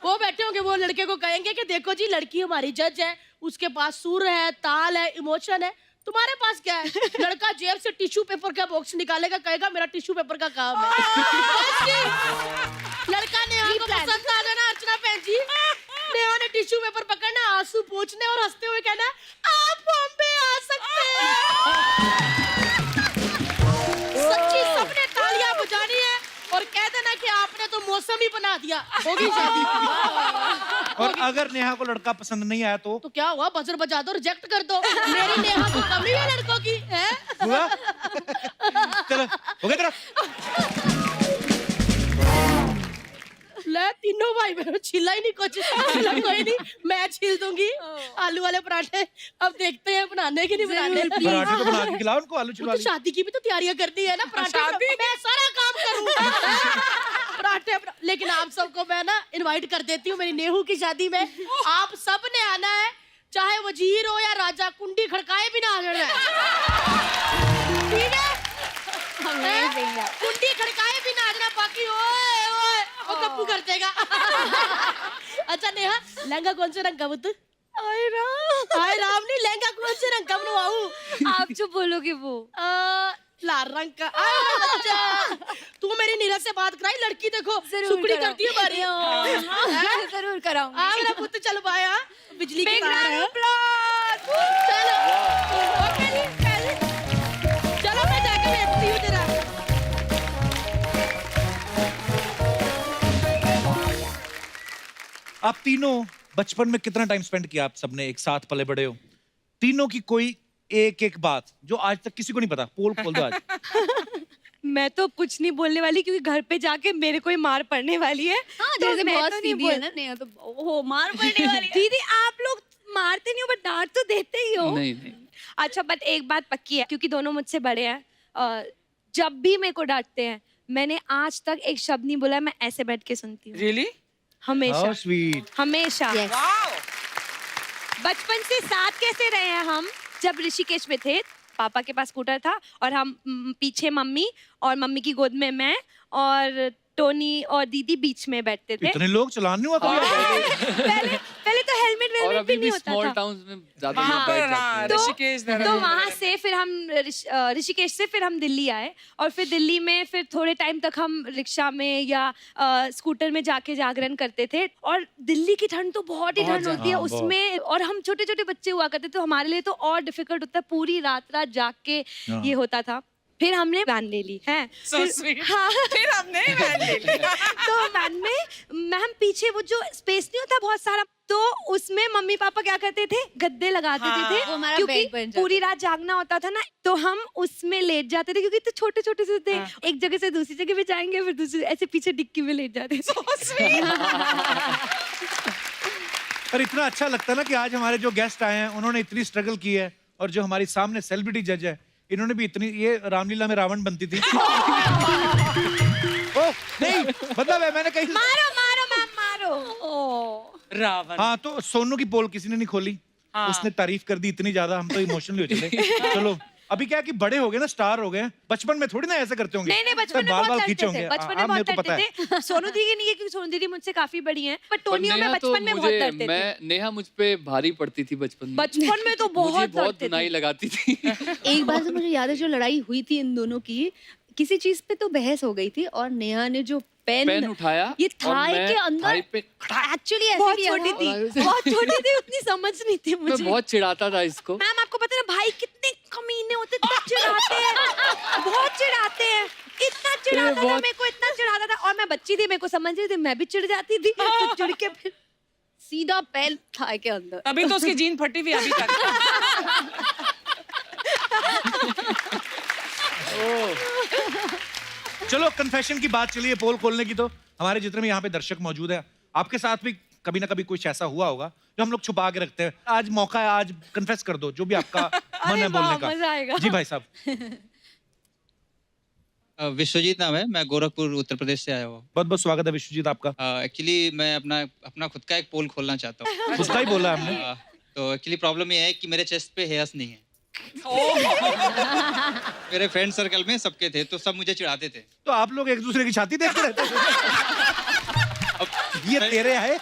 वो बैठे होंगे, वो लड़के को कहेंगे कि देखो जी लड़की हमारी जज है, उसके पास सुर है, ताल है, इमोशन है, तुम्हारे पास क्या है? लड़का जेब से टिश्यू पेपर का बॉक्स निकालेगा, कहेगा मेरा टिश्यू पेपर का काम है। बस जी, लड़का नेहा को पसंद आ जाना, अर्चना बहन जी, नेहा ने टिश्यू पेपर पकड़ना, आंसू पोंछने और हंसते हुए कहना आप बॉम्बे आ सकते हैं। सच्ची सबने तालियां बजानी है और कह देना कि आपने तो मौसम ही बना दिया, होगी शादी। और अगर नेहा को लड़का पसंद नहीं आया तो क्या हुआ, बजर बजा दो, रिजेक्ट कर दो। मेरी नेहा को कमी है लड़कों की, है? हुआ? चलो हो गया तेरा। ले तीनों भाई बहनों छिला ही नहीं कुछ। छिला कोई नहीं, मैं छील दूंगी आलू वाले पराठे। अब देखते हैं बनाने की नहीं बनाने। पराठे तो बना के खिलाओ उनको, आलू वो छिलवा तो शादी की भी तो तैयारियां करनी है ना, पराठे मैं सारा काम करूँ। पराठे लेकिन आप सबको मैं ना इनवाइट कर देती हूँ मेरी नेहू की शादी में। आप सब ने आना है, चाहे वजीर हो या राजा, कुंडी खड़काए भी ना आ जाना है, ठीक है? कुंडी खड़काए भी ना आ जाना, बाकी ओए ओए वो कप्पू कर देगा। अच्छा नेहा, लहंगा कौन से रंग का बुत? आए राम नहीं, लहंगा कौन से रंग का बनवाऊं? आप जो बोलोगे वो। लाल रंग का। अच्छा, तू मेरी नीरज से बात कराई, लड़की देखो सुकड़ी करती है हमारी। जरूर कराऊंगी। आ मेरा पुत्र, चल बाया, बिजली की तार है। चलो ओके जी, चलो मैं जाके भेजती हूँ तेरा। आप तीनों बचपन में कितना टाइम स्पेंड किया आप सबने एक साथ, पले बड़े हो? तीनों की कोई एक एक बात जो आज तक किसी को नहीं पता, पोल खोल दो आज। मैं तो कुछ नहीं बोलने वाली क्योंकि घर पे जाके मेरे को ही मार पड़ने वाली है। हाँ, तो जैसे मैं बहुत तो नहीं सीधी है ना नेहा, तो वो मार पड़ने वाली है। दीदी आप लोग मारते नहीं हो बट डांट तो देते ही हो। नहीं नहीं, अच्छा बट एक बात पक्की है, क्योंकि दोनों मुझसे बड़े हैं, जब भी मेरे को डांटते हैं मैंने आज तक एक शब्द नहीं बोला, मैं ऐसे बैठ के सुनती हूँ। रियली? हमेशा। How sweet. हमेशा। बचपन से साथ कैसे रहे हैं हम? जब ऋषिकेश में थे, पापा के पास स्कूटर था और हम पीछे मम्मी और मम्मी की गोद में मैं और टोनी और दीदी बीच में बैठते थे। इतने लोग चलान नहीं हुआ पहले तो हेलमेट और वेलमेट अभी भी नहीं भी होता स्मॉल था। टाउन्स में ज्यादा हाँ, लोग बैठ जाते हैं। ऋषिकेश, तो वहाँ से फिर हम ऋषिकेश से फिर हम दिल्ली आए और फिर दिल्ली में फिर थोड़े टाइम तक हम रिक्शा में या स्कूटर में जाके जागरण करते थे। और दिल्ली की ठंड तो बहुत ही ठंड होती है हाँ, उसमें, और हम छोटे छोटे बच्चे हुआ करते तो हमारे लिए तो और डिफिकल्ट होता है, पूरी रात रात जाग के ये होता था। फिर हमने वैन ले ली है। So sweet. हाँ, फिर हमने वैन ले ली। तो वैन में मैम पीछे वो जो स्पेस नहीं होता बहुत सारा, तो उसमें मम्मी पापा क्या करते थे, गद्दे लगा देते थे वो हमारा क्योंकि बेड बन जाता पूरी रात जागना होता था ना, तो हम उसमें लेट जाते थे क्योंकि तो छोटे छोटे से थे। एक जगह से दूसरी जगह पे जाएंगे, फिर दूसरी ऐसे पीछे डिक्की में लेट जाते थे। पर इतना अच्छा लगता है ना कि आज हमारे जो गेस्ट आए हैं उन्होंने इतनी स्ट्रगल की है, और जो हमारी सामने सेलिब्रिटी जज है इन्होंने भी इतनी, ये रामलीला में रावण बनती थी। ओ नहीं, मतलब है मैंने कहीं मारो मारो मैम मारो। रावण। हाँ, तो सोनू की पोल किसी ने नहीं खोली, उसने तारीफ कर दी इतनी ज्यादा, हम तो इमोशनल हो चले। चलो अभी क्या है कि बड़े हो गए ना, स्टार हो गए, बचपन में थोड़ी ना ऐसे करते होंगे। नहीं नहीं, बचपन में बाल बहुत बाल लड़ते खींचे थे, होंगे। बचपन में हाँ, मेरे बहुत को पता लड़ते है। थे। सोनू दीदी नहीं है क्योंकि सोनू दीदी मुझसे काफी बड़ी हैं, पर टोनियो में नेहा तो बचपन में बहुत मुझे- लड़ते थे। मैं नेहा मुझ पे भारी पड़ती थी बचपन में। बचपन में तो मुझे बहुत बहुत लड़ते बुनाई थे। लगाती थी। एक बार तो मुझे याद है जो लड़ाई हुई थी इन दोनों की, किसी चीज पे तो बहस हो गई थी और नेहा ने जो पेन उठाया ये और थाई मैं के अंदर थाई पे एक्चुअली ऐसे बहुत किया छोटी था। थी, बहुत छोटी थी, उतनी समझ नहीं थी मैं मुझे। बहुत चिढ़ाता था इसको। मैम आपको पता है ना भाई कितने कमीने होते हैं, इतना चिढ़ाते हैं, बहुत चिढ़ाते हैं, इतना चिढ़ाता था बहुत- मेरे को, इतना चिढ़ाता था। और मैं बच्ची थी, मेरे को समझ रही थी, मैं भी चिढ़ जाती थी, तो चिढ़ के फिर सीधा पेन थाई के अंदर। तभी तो उसकी जीन फटी हुई अभी तक। चलो कन्फेशन की बात चलिए, पोल खोलने की, तो हमारे जितने भी यहाँ पे दर्शक मौजूद हैं, आपके साथ भी कभी ना कभी कुछ ऐसा हुआ होगा जो हम लोग छुपा के रखते हैं। आज मौका है, आज कन्फेस कर दो जो भी आपका मन है बोलने का। मजा आएगा। जी भाई साहब। विश्वजीत नाम है, मैं गोरखपुर उत्तर प्रदेश से आया हुआ बहुत बहुत स्वागत है विश्वजीत आपका। एक्चुअली मैं अपना खुद का एक पोल खोलना चाहता हूँ। उसका ही बोला हमने। तो एक्चुअली प्रॉब्लम ये है कि मेरे चेस्ट पे हेयर्स नहीं है। मेरे फ्रेंड सर्कल में सबके थे, तो सब मुझे चिढ़ाते थे। तो आप लोग एक दूसरे की छाती देखते रहते थे। ये तेरे है?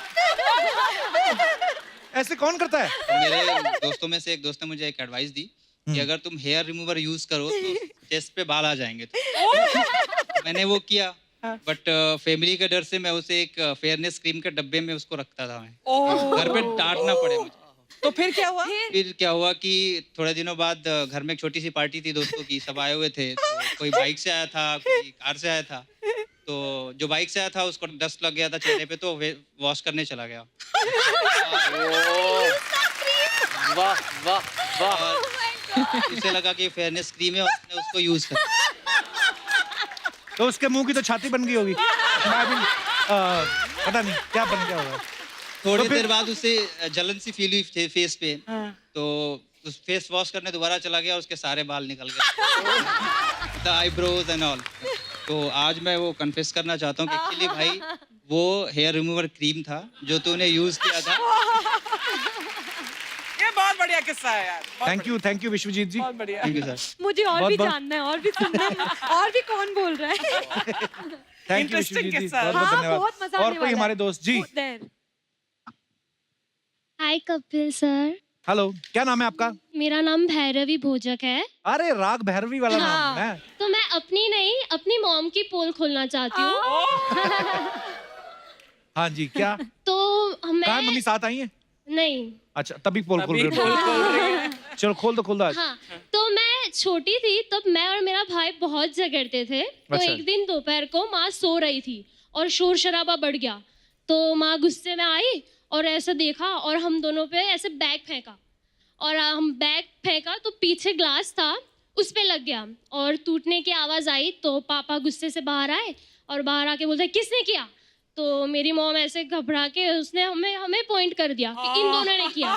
ऐसे कौन करता है? तो मेरे दोस्तों में से एक दोस्त ने मुझे एक एडवाइस दी कि अगर तुम हेयर रिमूवर यूज करो तो चेस्ट पे बाल आ जाएंगे। तो मैंने वो किया, बट फैमिली के डर से मैं उसे एक फेयरनेस क्रीम के डब्बे में उसको रखता था। मैं घर पे डांटना पड़े मुझे। तो फिर क्या हुआ? फिर क्या हुआ कि थोड़े दिनों बाद घर में एक छोटी सी पार्टी थी दोस्तों की, सब आए हुए थे। तो कोई बाइक से आया था, कोई कार से आया था। तो जो बाइक से आया था उसको डस्ट लग गया था चेहरे पे, तो वॉश करने चला गया। वाह वाह वाह। उसे लगा कि फेयरनेस क्रीम है और उसने उसको यूज कर। तो उसके मुंह की तो छाती बन गई होगी। पता नहीं क्या बन गया होगा। थोड़ी देर बाद उसे जलन सी फील हुई फेस पे, तो उस फेस वॉश करने दोबारा चला गया और उसके सारे बाल निकल गए, द आईब्रोज एंड ऑल। तो आज मैं वो कन्फेस करना चाहता हूँ कि एक्चुअली भाई वो हेयर रिमूवर क्रीम था जो तूने यूज किया था। ये बहुत बढ़िया किस्सा है यार। थैंक यू विश्वजीत जी। बहुत बढ़िया। Thank you sir. मुझे और बहुत- भी बहुत- जानना है, और भी सुनना है, और भी कौन बोल रहा है? थैंक यू Interesting विश्वजीत जी, किस्सा। बहुत बहुत हाँ, धन्यवाद। बहुत मजा और आने कोई वाला हमारे है। दोस्त जी। There. Hi Kapil sir, hello, क्या नाम है आपका? मेरा नाम भैरवी भोजक है। अरे राग भैरवी वाला नाम है। तो मैं अपनी नहीं, अपनी मॉम की पोल खोलना चाहती हूँ। हाँ जी, क्या? तो कहाँ मैं मम्मी साथ आई हैं? नहीं। अच्छा, तभी पोल खोल रहे हो। चलो खोल दो आज। हाँ, तो मैं छोटी थी तब मैं और मेरा भाई बहुत झगड़ते थे। तो अच्छा। एक दिन दोपहर को माँ सो रही थी और शोर शराबा बढ़ गया। तो माँ गुस्से में आई और ऐसे देखा और हम दोनों पे ऐसे बैग फेंका, और हम बैग फेंका तो पीछे ग्लास था उस पे लग गया और टूटने की आवाज़ आई। तो पापा गुस्से से बाहर आए और बाहर आके बोलते किसने किया? तो मेरी मॉम ऐसे घबरा के उसने हमें पॉइंट कर दिया कि इन दोनों ने किया।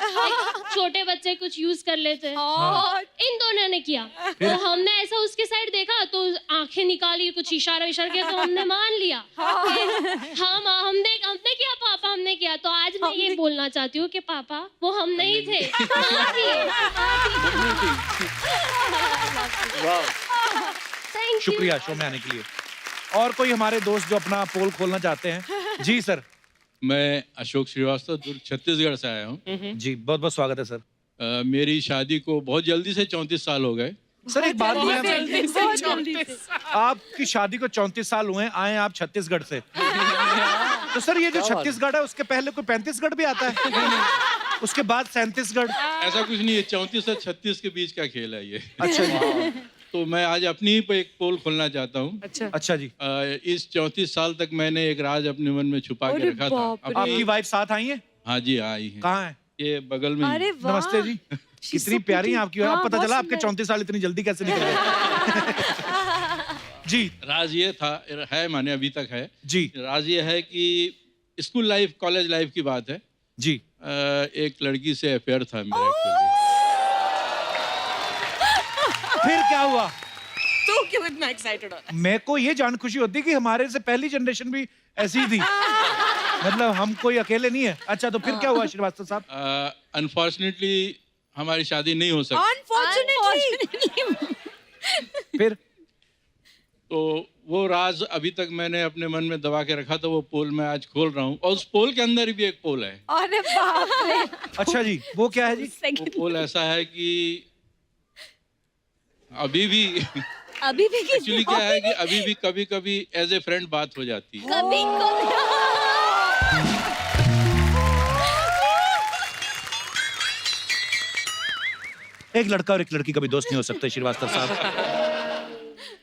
छोटे बच्चे कुछ यूज कर लेते, इन दोनों ने किया। तो हमने ऐसा उसके साइड देखा तो आंखें निकाली, कुछ इशारा किया, तो हमने मान लिया हाँ माँ हमने किया, पापा हमने किया। तो आज मैं ये बोलना चाहती हूँ कि पापा वो हम नहीं थे, माँ थी। शुक्रिया शो में आने के लिए। और कोई हमारे दोस्त जो अपना पोल खोलना चाहते हैं? जी सर। मैं अशोक श्रीवास्तव दुर्ग छत्तीसगढ़ से आया हूँ। जी बहुत बहुत स्वागत है सर। मेरी शादी को बहुत जल्दी से 34 साल हो गए। सर एक बात बोले, बहुत जल्दी से। आपकी शादी को 34 साल हुए, आए आप छत्तीसगढ़ से। तो सर ये जो छत्तीसगढ़ है उसके पहले कोई 35गढ़ भी आता है? उसके बाद 37गढ़? ऐसा कुछ नहीं है, 34 से 36 के बीच का खेल है ये। अच्छा जी। तो मैं आज अपनी ही पे एक पोल खोलना चाहता हूँ। अच्छा जी। इस 34 साल तक मैंने एक राज अपने मन में छुपा के रखा था। आपकी वाइफ साथ आई है? हाँ जी, आई है। कहाँ है? ये बगल में ही। अरे वाह। नमस्ते जी। कितनी प्यारी हैं आपकी। अब पता चला आपके 34 साल इतनी जल्दी कैसे निकल गए। जी। राज ये था, है माने अभी तक है जी। राज ये है कि स्कूल लाइफ कॉलेज लाइफ की बात है जी। एक लड़की से अफेयर था मेरा एक्चुअली। फिर क्या हुआ? तू क्यों इतना एक्साइटेड हो? मेरे को ये जान खुशी होती कि हमारे से पहली जनरेशन भी ऐसी ही थी। मतलब हम कोई अकेले नहीं है। अच्छा तो फिर क्या हुआ श्रीवास्तव साहब? अनफॉर्चुनेटली हमारी शादी नहीं हो सकी। Unfortunately. फिर? तो वो राज अभी तक मैंने अपने मन में दबा के रखा था, वो पोल मैं आज खोल रहा हूँ। और उस पोल के अंदर भी एक पोल है। अरे बाप रे। अच्छा जी, वो क्या है जी? वो पोल ऐसा है कि अभी भी एक्चुअली क्या है कि अभी भी कभी कभी एज ए फ्रेंड बात हो जाती है। कभी एक लड़का और एक लड़की कभी दोस्त नहीं हो सकते श्रीवास्तव साहब।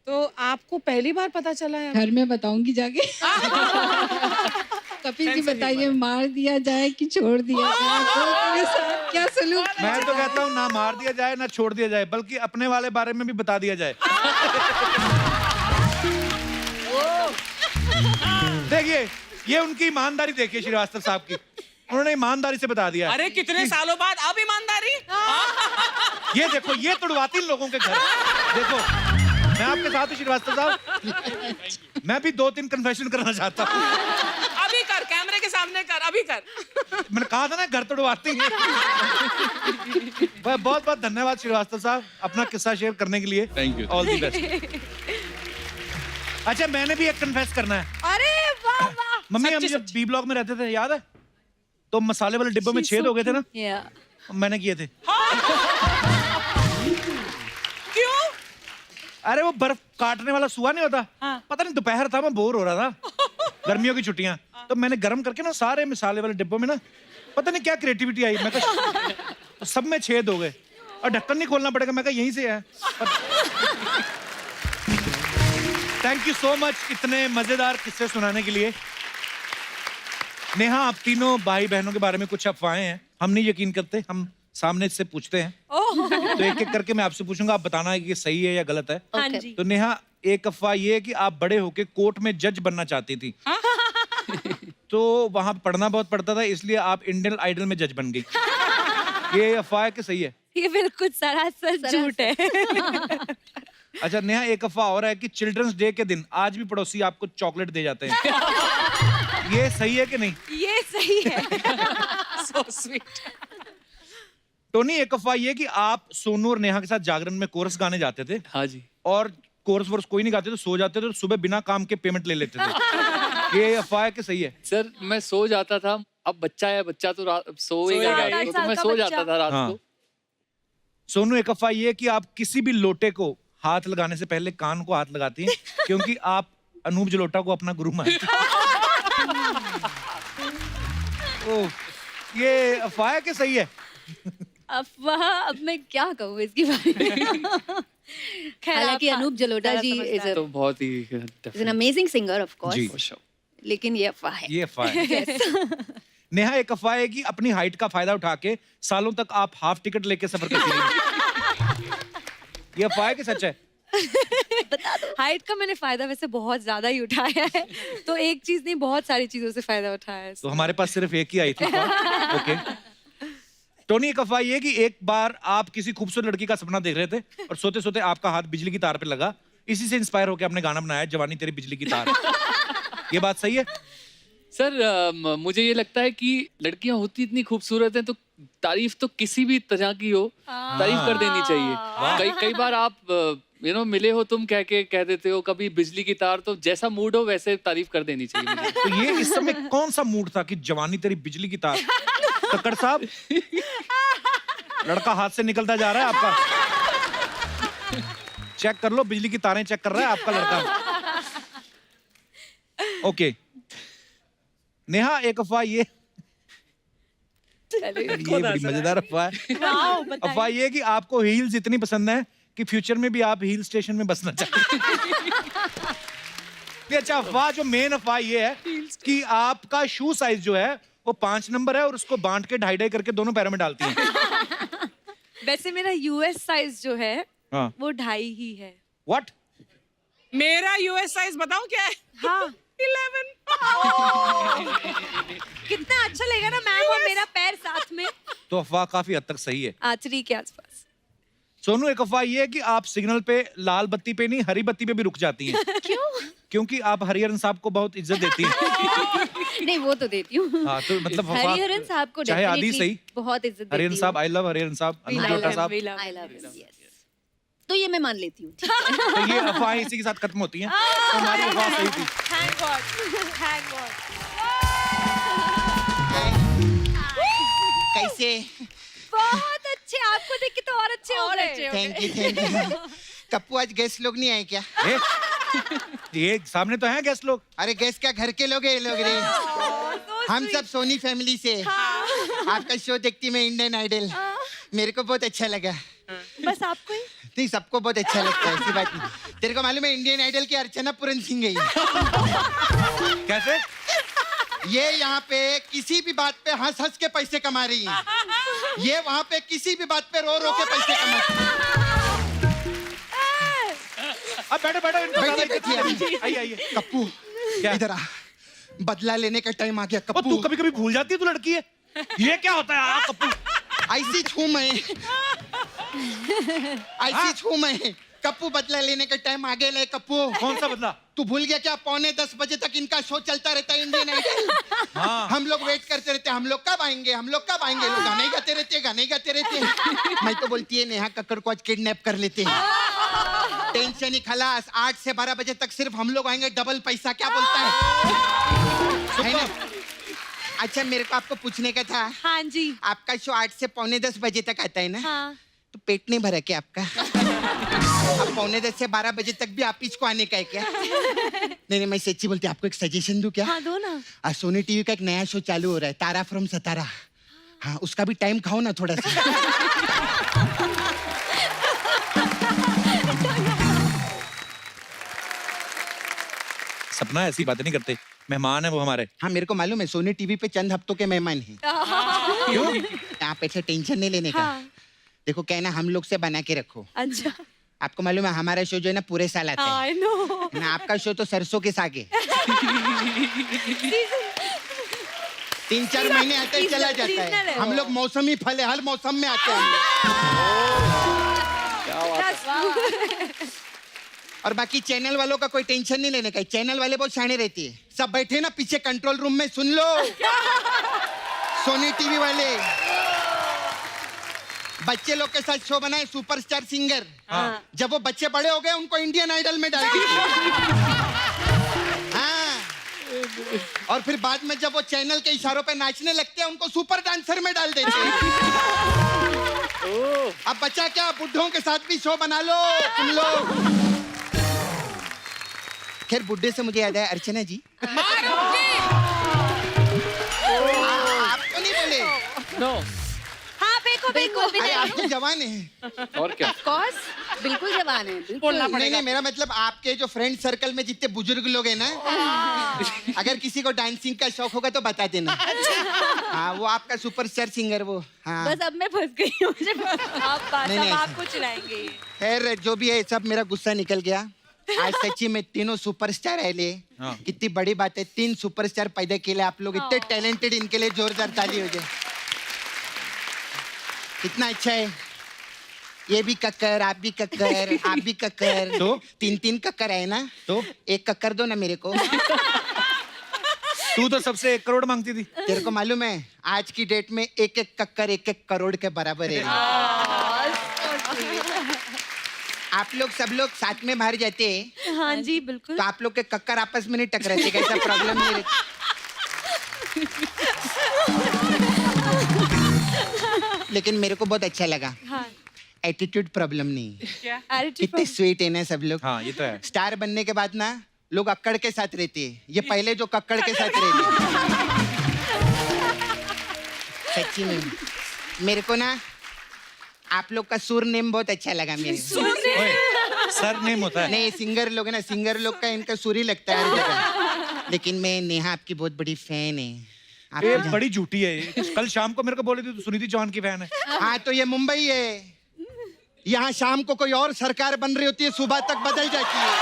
तो आपको पहली बार पता चला है? घर में बताऊंगी जाके। कपिल जी बताइए, मार दिया जाए कि छोड़ दिया जाए? तो मेरे साथ क्या सलूक किया मैं तो जाए? कहता हूँ ना मार दिया जाए ना छोड़ दिया जाए, बल्कि अपने वाले बारे में भी बता दिया जाए। देखिए ये उनकी ईमानदारी देखिए श्रीवास्तव साहब की। उन्होंने ईमानदारी से बता दिया। अरे कितने सालों बाद अब ईमानदारी। ये देखो ये तुड़वाती इन लोगों के घर। देखो मैं आपके साथ हूँ श्रीवास्तव साहब। मैं भी 2-3 कन्फेशन करना चाहता हूँ। अभी कर, कैमरे के सामने कर, अभी कर। मैंने कहा था ना घर तुड़वाती है। बहुत बहुत धन्यवाद श्रीवास्तव साहब अपना किस्सा शेयर करने के लिए। Thank you. All the best. अच्छा मैंने भी एक कन्फेस करना है। अरे वाह वाह। मम्मी हम सच्ची- जब बी ब्लॉक में रहते थे याद है, तो मसाले वाले डिब्बों में छेद हो गए थे ना, मैंने किए थे। क्यों? अरे वो बर्फ काटने वाला सुआ नहीं होता, हाँ। पता नहीं दोपहर था, मैं बोर हो रहा था, गर्मियों की छुट्टियां, तो मैंने गर्म करके ना सारे मसाले वाले डिब्बों में ना पता नहीं क्या क्रिएटिविटी आई, मैं कहा तो सब में छेद हो गए और ढक्कन नहीं खोलना पड़ेगा, मैं कहा यहीं से है। थैंक यू सो मच इतने मजेदार किस्से सुनाने के लिए। नेहा, आप तीनों भाई बहनों के बारे में कुछ अफवाहें हैं, हम नहीं यकीन करते, हम सामने से पूछते हैं, तो एक एक करके मैं आपसे पूछूंगा, आप बताना है कि ये सही है या गलत है। हाँ जी। तो नेहा, एक अफवाह ये है कि आप बड़े होके कोर्ट में जज बनना चाहती थी, तो वहां पढ़ना बहुत पड़ता था, इसलिए आप इंडियन आइडल में जज बन गई। ये अफवाह है कि सही है? ये बिल्कुल सरासर झूठ है। अच्छा नेहा, एक अफवाह और है कि चिल्ड्रंस डे के दिन आज भी पड़ोसी आपको चॉकलेट दे जाते हैं, ये सही है कि नहीं? ये सही है। So sweet. टोनी, एक अफवाह ये कि आप सोनू और नेहा के साथ जागरण में कोरस गाने जाते थे, हाँ जी। और कोरस वोरस कोई नहीं गाते तो सो जाते थे, और सुबह बिना काम के पेमेंट ले लेते थे, ये अफवाह है कि सही है? सर मैं सो जाता था, अब बच्चा है, बच्चा तो सोएगा सोएगा, ही, तो मैं सो जाता था रात हाँ। को। सोनू, एक अफवाह ये कि आप किसी भी लोटे को हाथ लगाने से पहले कान को हाथ लगाती हैं, क्योंकि आप अनूप जलोटा को अपना गुरु मानते हैं। ओह, ये अफवाह है कि सही है? अफवाह, अब मैं क्या कहूँ इसके बारे में। हालांकि अनूप जलोटा जी इज तो बहुत ही एन अमेजिंग सिंगर ऑफ जी। कोर्स, लेकिन ये अफवाह है। ये अफवाह है। नेहा, एक अफवाह है कि अपनी हाइट का फायदा उठा के सालों तक आप हाफ टिकट लेके सफर करती रही। ये अफवाह है कि सच है? हाइट का मैंने फायदा वैसे बहुत ज्यादा ही उठाया है, तो एक चीज नहीं बहुत सारी चीजों से फायदा उठाया है। तो हमारे पास सिर्फ एक ही आई थी। ओके टोनी, एक अफवाह ये कि एक बार आप किसी खूबसूरत लड़की का सपना देख रहे थे और सोते सोते आपका हाथ बिजली की तार पे लगा, इसी से इंस्पायर होकर आपने गाना बनाया जवानी तेरी बिजली की तार। ये बात सही है? सर मुझे ये लगता है कि लड़कियां होती इतनी खूबसूरत हैं तो तारीफ तो किसी भी तरह की हो तारीफ कर देनी चाहिए। कई बार आप मिले हो तुम कह देते हो, कभी बिजली की तार, तो जैसा मूड हो वैसे तारीफ कर देनी चाहिए मुझे। तो ये इस समय कौन सा मूड था कि जवानी तेरी बिजली की तार? कक्कड़ साहब, लड़का हाथ से निकलता जा रहा है आपका, चेक कर लो, बिजली की तारें चेक कर रहा है आपका लड़का। ओके नेहा, एक अफवाह ये बड़ी मजेदार अफवाह है। अफवाह ये कि आपको हील्स इतनी पसंद है कि फ्यूचर में भी आप हिल स्टेशन में बसना चाहते हैं। अच्छा, अफवाह जो मेन अफवाह ये है कि आपका शू साइज जो है वो 5 नंबर है और उसको बांट के 2.5 करके दोनों पैरों में डालती हैं। वैसे मेरा यूएस साइज जो है हाँ। वो 2.5 ही है। व्हाट? मेरा यूएस साइज बताऊं क्या है? हाँ 11। कितना अच्छा लगेगा ना मैम और मेरा पैर साथ में। तो अफवाह काफी हद तक सही है। आचरी के आसपास। सोनू, एक अफवाह ये है कि आप सिग्नल पे लाल बत्ती पे नहीं हरी बत्ती पे भी रुक जाती हैं। क्यों? क्योंकि आप हरिहरन साहब को बहुत इज्जत देती हैं। नहीं, वो तो देती हूँ। हाँ, तो मतलब अफवाह- हरिहरन साहब को चाहे आदि definitely सही, बहुत इज्जत देती हरिहरन हूँ। साहब, आई लव हरिहरन साहब, अनूप जलोटा साहब। I love him, yes. तो ये मैं मान लेती हूँ। ठीक है। तो ये अफवाहें इसी के साथ खत्म होती हैं। तो हमारी अफवाह सही थी। Thank God. Thank God. कैसे? बहुत अच्छे, आपको देख के तो और अच्छे हो गए। थैंक यू कप्पू, आज गेस्ट लोग नहीं आए क्या? ये सामने तो हैं गेस्ट लोग। अरे गेस्ट क्या, घर के लोग हैं ये लोग रे। हम सब सोनी फैमिली से। आपका शो देखती मैं इंडियन आइडल, मेरे को बहुत अच्छा लगा। बस आपको ही? नहीं, सबको बहुत अच्छा लगता है, ऐसी बात नहीं। तेरे को मालूम है इंडियन आइडल की अर्चना पूरन सिंह गई? कैसे? ये यहाँ पे किसी भी बात पे हंस हंस के पैसे कमा रही है, ये वहाँ पे किसी भी बात पे रो रो के पैसे कमाती है। अब बैठो बैठो, आइए। कप्पू इधर आ, बदला लेने का टाइम आ गया। कप्पू, तू कभी कभी भूल जाती है तू लड़की है। ये क्या होता है कप्पू? ऐसी छू मैं, ऐसी छू मैं। कप्पू, बदला लेने का टाइम आ गया है। कप्पू, कौन सा बदला? तू भूल गया क्या? 9:45 बजे तक इनका शो चलता रहता है इंडियन आइडल। हाँ। हम लोग वेट करते रहते हैं, हम लोग कब आएंगे, हम लोग कब आएंगे। लोग गाने गाते रहते हैं, गाने गाते रहते हैं। मैं तो बोलती है नेहा कक्कड़ को आज किडनैप कर लेते हैं। टेंशन ही खलास, 8 से 12 बजे तक सिर्फ हम लोग आएंगे, डबल पैसा, क्या बोलता है ना? अच्छा मेरे को आपको पूछने का था। हाँ जी। आपका शो 8 से पौने 10 बजे तक आता है ना? हाँ। तो पेट नहीं भरा क्या आपका? अब पौने 10 से 12 बजे तक भी आप इसको आने का है क्या? नहीं मैं सच्ची बोलती, आपको एक सजेशन दूं क्या? हाँ दो ना। आज सोनी टीवी का एक नया शो चालू हो रहा है, तारा फ्रॉम सतारा। हाँ उसका भी टाइम खाओ ना थोड़ा सा। सपना ऐसी बातें नहीं करते, मेहमान है वो हमारे। हाँ मेरे को मालूम है, सोनी टीवी पे चंद हफ्तों के मेहमान हैं। क्यों? आप ऐसे टेंशन नहीं लेने का। हाँ। देखो क्या है ना, हम लोग से बना के रखो। अच्छा। आपको मालूम है हमारा शो जो है ना पूरे साल आता है। I know। ना आपका शो तो सरसों के साग है। 3-4 महीने आते ही चला जाता है। हम लोग मौसमी फल है, हर मौसम में आते हैं हम लोग। और बाकी चैनल वालों का कोई टेंशन नहीं लेने का। चैनल वाले बहुत शाने रहती है, सब बैठे ना पीछे कंट्रोल रूम में, सुन लो। सोनी टीवी वाले बच्चे लोग के साथ शो बनाए, सुपरस्टार सिंगर। जब वो बच्चे बड़े हो गए उनको इंडियन आइडल में डाल दिया। हाँ। और फिर बाद में जब वो चैनल के इशारों पे नाचने लगते हैं उनको सुपर डांसर में डाल देते हैं। अब बच्चा क्या, बुड्ढों के साथ भी शो बना लो तुम लोग। खैर बुड्ढे से मुझे याद है, अर्चना जी आपको नहीं बोले? नो। हाँ बेको अरे आप तो जवान हैं। और क्या? कॉस बिल्कुल जवान है, बिल्कुल। नहीं मेरा मतलब आपके जो फ्रेंड सर्कल में जितने बुजुर्ग लोग हैं ना, अगर किसी को डांसिंग का शौक होगा तो बता देना। हाँ वो आपका सुपरस्टार सिंगर वो। हाँ बस अब मैं फंस गई हूँ। नहीं, आपको चिढ़ाएंगे। खैर जो भी है सब मेरा गुस्सा निकल गया। आज सच्ची में तीनों सुपरस्टार है ले। हाँ। कितनी बड़ी बात है, 3 सुपरस्टार पैदा किए आप लोग, इतने टैलेंटेड, इनके लिए जोरदार ताली हो जाए। कितना अच्छा है। ये भी कक्कर, आप भी कक्कर, आप भी कक्कर, तो 3 कक्कर है ना, तो एक कक्कर दो ना मेरे को। तू तो सबसे 1 करोड़ मांगती थी। तेरे को मालूम है आज की डेट में एक कक्कर 1 करोड़ के बराबर है। आप लोग सब लोग साथ में बाहर जाते हैं। हाँ जी बिल्कुल। तो आप लोग के कक्कर आपस में नहीं टकराते, कैसा प्रॉब्लम नहीं रहता? लेकिन मेरे को बहुत अच्छा लगा। हाँ। एटीट्यूड प्रॉब्लम नहीं। क्या? कितने स्वीट है ना सब लोग। हाँ ये तो है। स्टार बनने के बाद ना लोग अक्कड़ के साथ रहते हैं, ये पहले जो कक्कड़ के साथ रहते। सच्ची में मेरे को ना आप लोग का सुर नेम बहुत अच्छा लगा मेरे। सर नेम होता है। नहीं सिंगर लोग है ना, सिंगर लोग का इनका सुर ही लगता है हर जगह। लेकिन मैं नेहा आपकी बहुत बड़ी फैन है। ये बड़ी झूठी है ये। कल शाम को मेरे को बोली थी तू सुनीति चौहान की फैन है। हाँ तो ये मुंबई है, यहाँ शाम को कोई और सरकार बन रही होती है, सुबह तक बदल जाती है।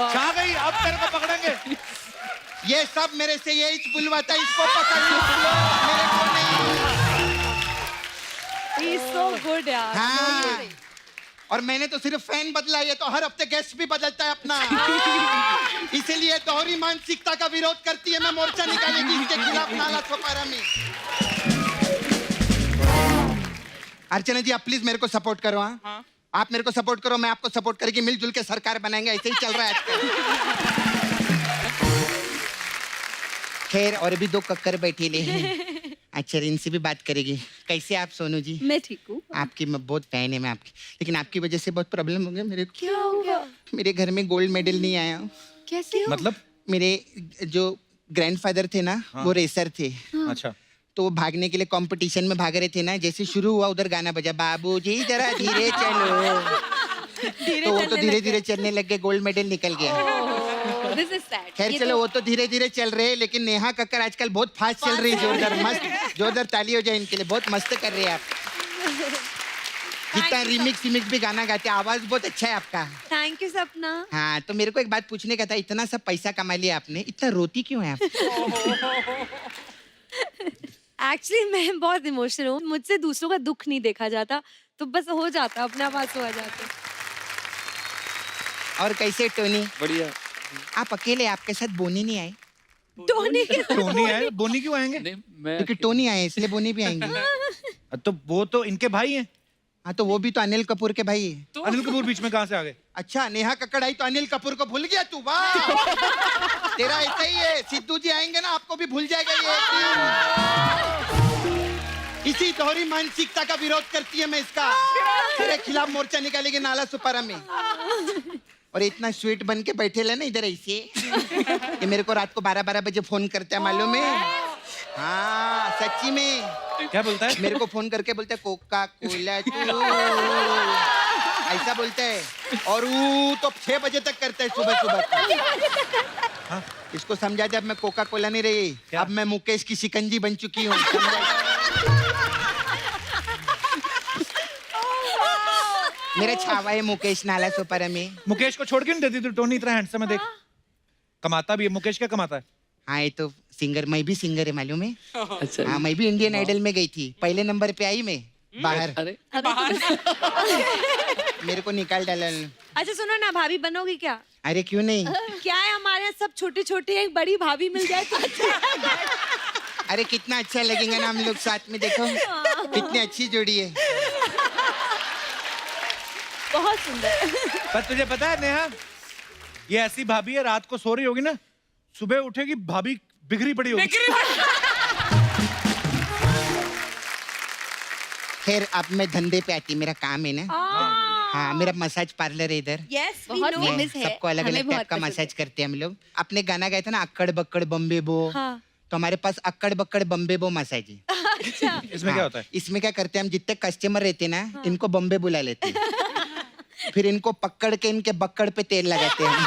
छा गई, अब तेरे को पकड़ेंगे। ये सब मेरे से यही बुलवाता है, इसको पकड़ लो, मेरे को नहीं। He's so good यार। हाँ। और मैंने तो सिर्फ फैन बदला, ये तो हर हफ्ते गेस्ट भी बदलता है अपना। इसीलिए दोहरी मानसिकता का विरोध करती है। मैं मोर्चा निकालेगी इसके खिलाफ नाला छपारा में। अर्चना जी आप प्लीज मेरे को सपोर्ट करो। हाँ आप मेरे को सपोर्ट करो, मैं आपको सपोर्ट करके मिलजुल के सरकार बनाएंगे। ऐसे ही चल रहा है आजकल। खैर और भी 2 कक्कर बैठे ले हैं। अच्छा इनसे भी बात करेगी। कैसे आप सोनू जी? मैं ठीक हूँ। आपकी मैं बहुत फैन है मैं आपकी, लेकिन आपकी वजह से बहुत प्रॉब्लम हो गया मेरे को। क्या हो गया? मेरे घर में गोल्ड मेडल नहीं आया। कैसे? मतलब मेरे जो ग्रैंडफादर थे ना, वो रेसर थे। अच्छा। तो वो भागने के लिए कंपटीशन में भाग रहे थे ना, जैसे शुरू हुआ उधर गाना बजा, बाबूजी जरा धीरे चलो। तो वो तो धीरे धीरे चलने लग गए, गोल्ड मेडल निकल गया। This is sad. खैर चलो वो तो धीरे धीरे चल रहे हैं, लेकिन नेहा कक्कर आजकल बहुत फास्ट चल रही है। जोरदार मस्त, जोरदार ताली हो जाए इनके लिए, बहुत मस्त कर रहे हैं आप। जितना रिमिक्स भी गाना गाते, आवाज बहुत अच्छा है आपका। थैंक यू सपना। हाँ तो मेरे को एक बात पूछने का था, इतना सब पैसा कमा लिया आपने, इतना रोती क्यों है आप? एक्चुअली मैं बहुत इमोशनल हूँ, मुझसे दूसरों का दुख नहीं देखा जाता, तो बस हो जाता, अपने आप आंसू आ जाते। और कैसे टोनी? बढ़िया। आप अकेले, आपके साथ बोनी नहीं आए? टोनी टोनी आए, बोनी क्यों आएंगे? नहीं मैं क्योंकि टोनी आए इसलिए बोनी भी आएंगी। तो वो तो इनके भाई हैं। हाँ तो वो भी तो अनिल कपूर के भाई है। तो अनिल कपूर बीच में कहाँ से आ गए? अच्छा, नेहा कक्कड़ आई तो अनिल कपूर को भूल गया तू? वाह, तेरा ऐसा ही है। सिद्धू जी आएंगे ना, आपको भी भूल जाएगा ये एक दिन। इसी दोहरी मानसिकता का विरोध करती है मैं इसका। तेरे खिलाफ मोर्चा निकालेगी नाला सुपारा में। और इतना स्वीट बन के बैठे ले ना इधर ऐसे, ये मेरे को रात को 12-12 बजे फोन करते हैं, मालूम है? हाँ सच्ची में। क्या बोलता है? मेरे को फोन करके बोलता है कोका कोला तू, ऐसा बोलता है। और वो तो 6 बजे तक करता है सुबह सुबह। हाँ? इसको समझा दे अब मैं कोका कोला नहीं रही, अब मैं मुकेश की शिकंजी बन चुकी हूँ। मेरा छावा है मुकेश नाला सुपारा में। मुकेश को छोड़ के नहीं देती तू? टोनी इतना हैंडसम है, देख कमाता भी है। मुकेश क्या कमाता है? हाँ ये तो सिंगर, मैं भी सिंगर है मालूम है। अच्छा। हाँ मैं भी इंडियन आइडल में गई थी, पहले नंबर पे आई मैं बाहर। अरे मेरे को निकाल डाला। अच्छा सुनो ना, भाभी बनोगी क्या? अरे क्यों नहीं? क्या है, हमारे यहाँ सब छोटे छोटे, एक बड़ी भाभी मिल जाए तो अच्छा। अरे कितना अच्छा लगेगा ना हम लोग साथ में, देखो कितनी अच्छी जोड़ी है। बहुत सुंदर। पर तुझे पता है नेहा, ये ऐसी भाभी है, रात को सो रही होगी ना, सुबह उठेगी भाभी बिगड़ी पड़ी होगी। खैर अब मैं धंधे पे आती, मेरा काम है ना। हाँ मेरा मसाज पार्लर है इधर। यस, बहुत फेमस है, सबको अलग हमें अलग बहुत टाइप का पसंद मसाज करते हैं हम लोग। अपने गाना गाए थे ना अक्कड़ बक्कड़ बम्बे बो, तो हमारे पास अक्कड़ बक्कड़ बम्बे बो मसाज है। अच्छा। इसमें क्या होता है? इसमें क्या करते हैं हम, जितने कस्टमर रहते हैं ना, इनको बम्बे बुला लेते हैं, फिर इनको पकड़ के इनके बक्कड़ पे तेल लगाते हैं।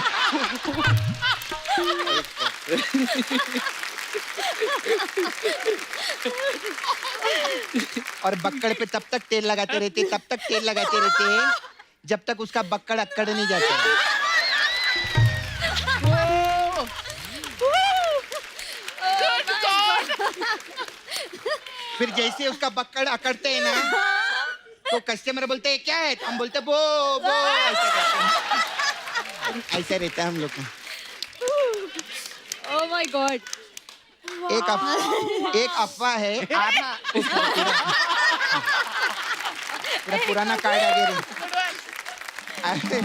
और बक्कड़ पे तब तक तेल लगाते रहते हैं जब तक उसका बक्कड़ अक्कड़ नहीं जाता है। फिर जैसे उसका बक्कड़ अकड़ते हैं ना, तो कस्टमर बोलते हैं क्या है, तो हम बोलते बो बो, ऐसा करते हैं। ऐसा रहता है हम लोग का। Oh my God. एक अफवाह है, आप पूरा पुराना कार्ड आगे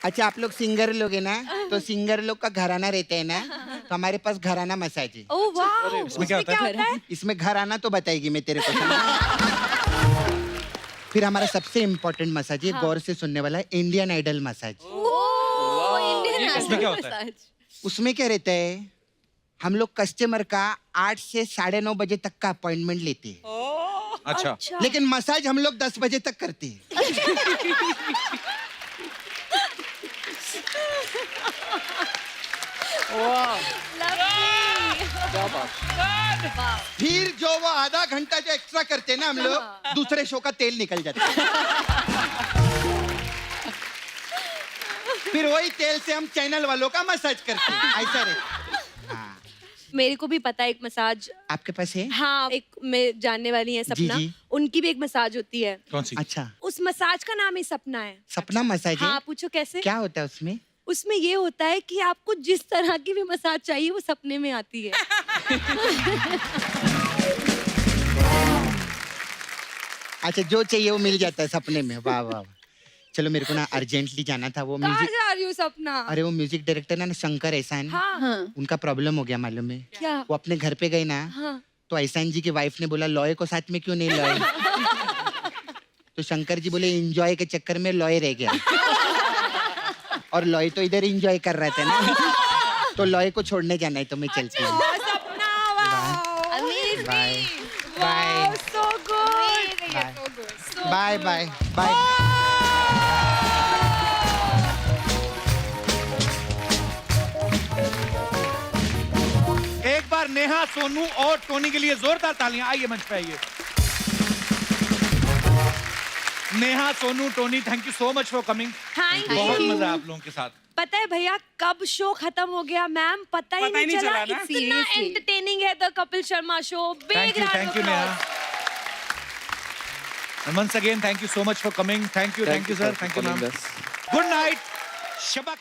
अच्छा आप लोग सिंगर लोग है ना, तो सिंगर लोग का घराना रहता है ना, तो हमारे पास घराना मसाज है। ओह वाह, इसमें क्या होता है? इसमें घराना तो बताएगी मैं तेरे को। फिर हमारा सबसे इम्पोर्टेंट मसाज है, गौर से सुनने वाला है, इंडियन आइडल मसाज। इसमें क्या होता है? उसमें क्या रहता है, हम लोग कस्टमर का 8 से 9:30 बजे तक का अपॉइंटमेंट लेते हैं। अच्छा। लेकिन मसाज हम लोग 10 बजे तक करते हैं। फिर जो वो आधा घंटा जो एक्स्ट्रा करते हैं ना हम लोग, दूसरे शो का तेल निकल जाता है। फिर वही तेल से हम चैनल वालों का मसाज करते हैं, ऐसा रहता है। मेरे को भी पता है एक मसाज आपके पास है? हाँ, एक मैं जानने वाली है सपना, जी। उनकी भी एक मसाज होती है। कौन सी? अच्छा, उस मसाज का नाम ही सपना है। सपना मसाज है? हाँ, पूछो कैसे? क्या होता है उसमें? उसमें ये होता है कि आपको जिस तरह की भी मसाज चाहिए वो सपने में आती है। अच्छा जो चाहिए वो मिल जाता है सपने में, वाह वाह। चलो मेरे को ना अर्जेंटली जाना था, वो कहाँ म्यूजिक, जा रही हो सपना? अरे वो म्यूजिक डायरेक्टर ना शंकर एहसान, हाँ। उनका प्रॉब्लम हो गया मालूम है। क्या? वो अपने घर पे गए ना, तो एहसान जी की वाइफ ने बोला लॉय को साथ में क्यों नहीं लॉय। तो शंकर जी बोले एंजॉय के चक्कर में लॉय रह गया, और लॉय तो इधर एंजॉय कर रहा था ना, तो लॉय को छोड़ने जाना है, तो मैं चलती हूँ। Bye bye So good. Bye bye bye. एक बार नेहा, सोनू और टोनी के लिए जोरदार तालियां। आइए मंच पे आइए। Neha, Sonu, Tony, thank you so much for coming. Thank बहुत you. मजा आप लोगों के साथ। पता है भैया कब शो खत्म हो गया मैम, पता ही नहीं चला। ना? इतना Seriously. एंटेरटेनिंग है the Kapil Sharma show. Thank you Neha. And once again, thank you so much for coming. Thank you, sir. Thank you, ma'am. calling us. Good night. Shabak hai.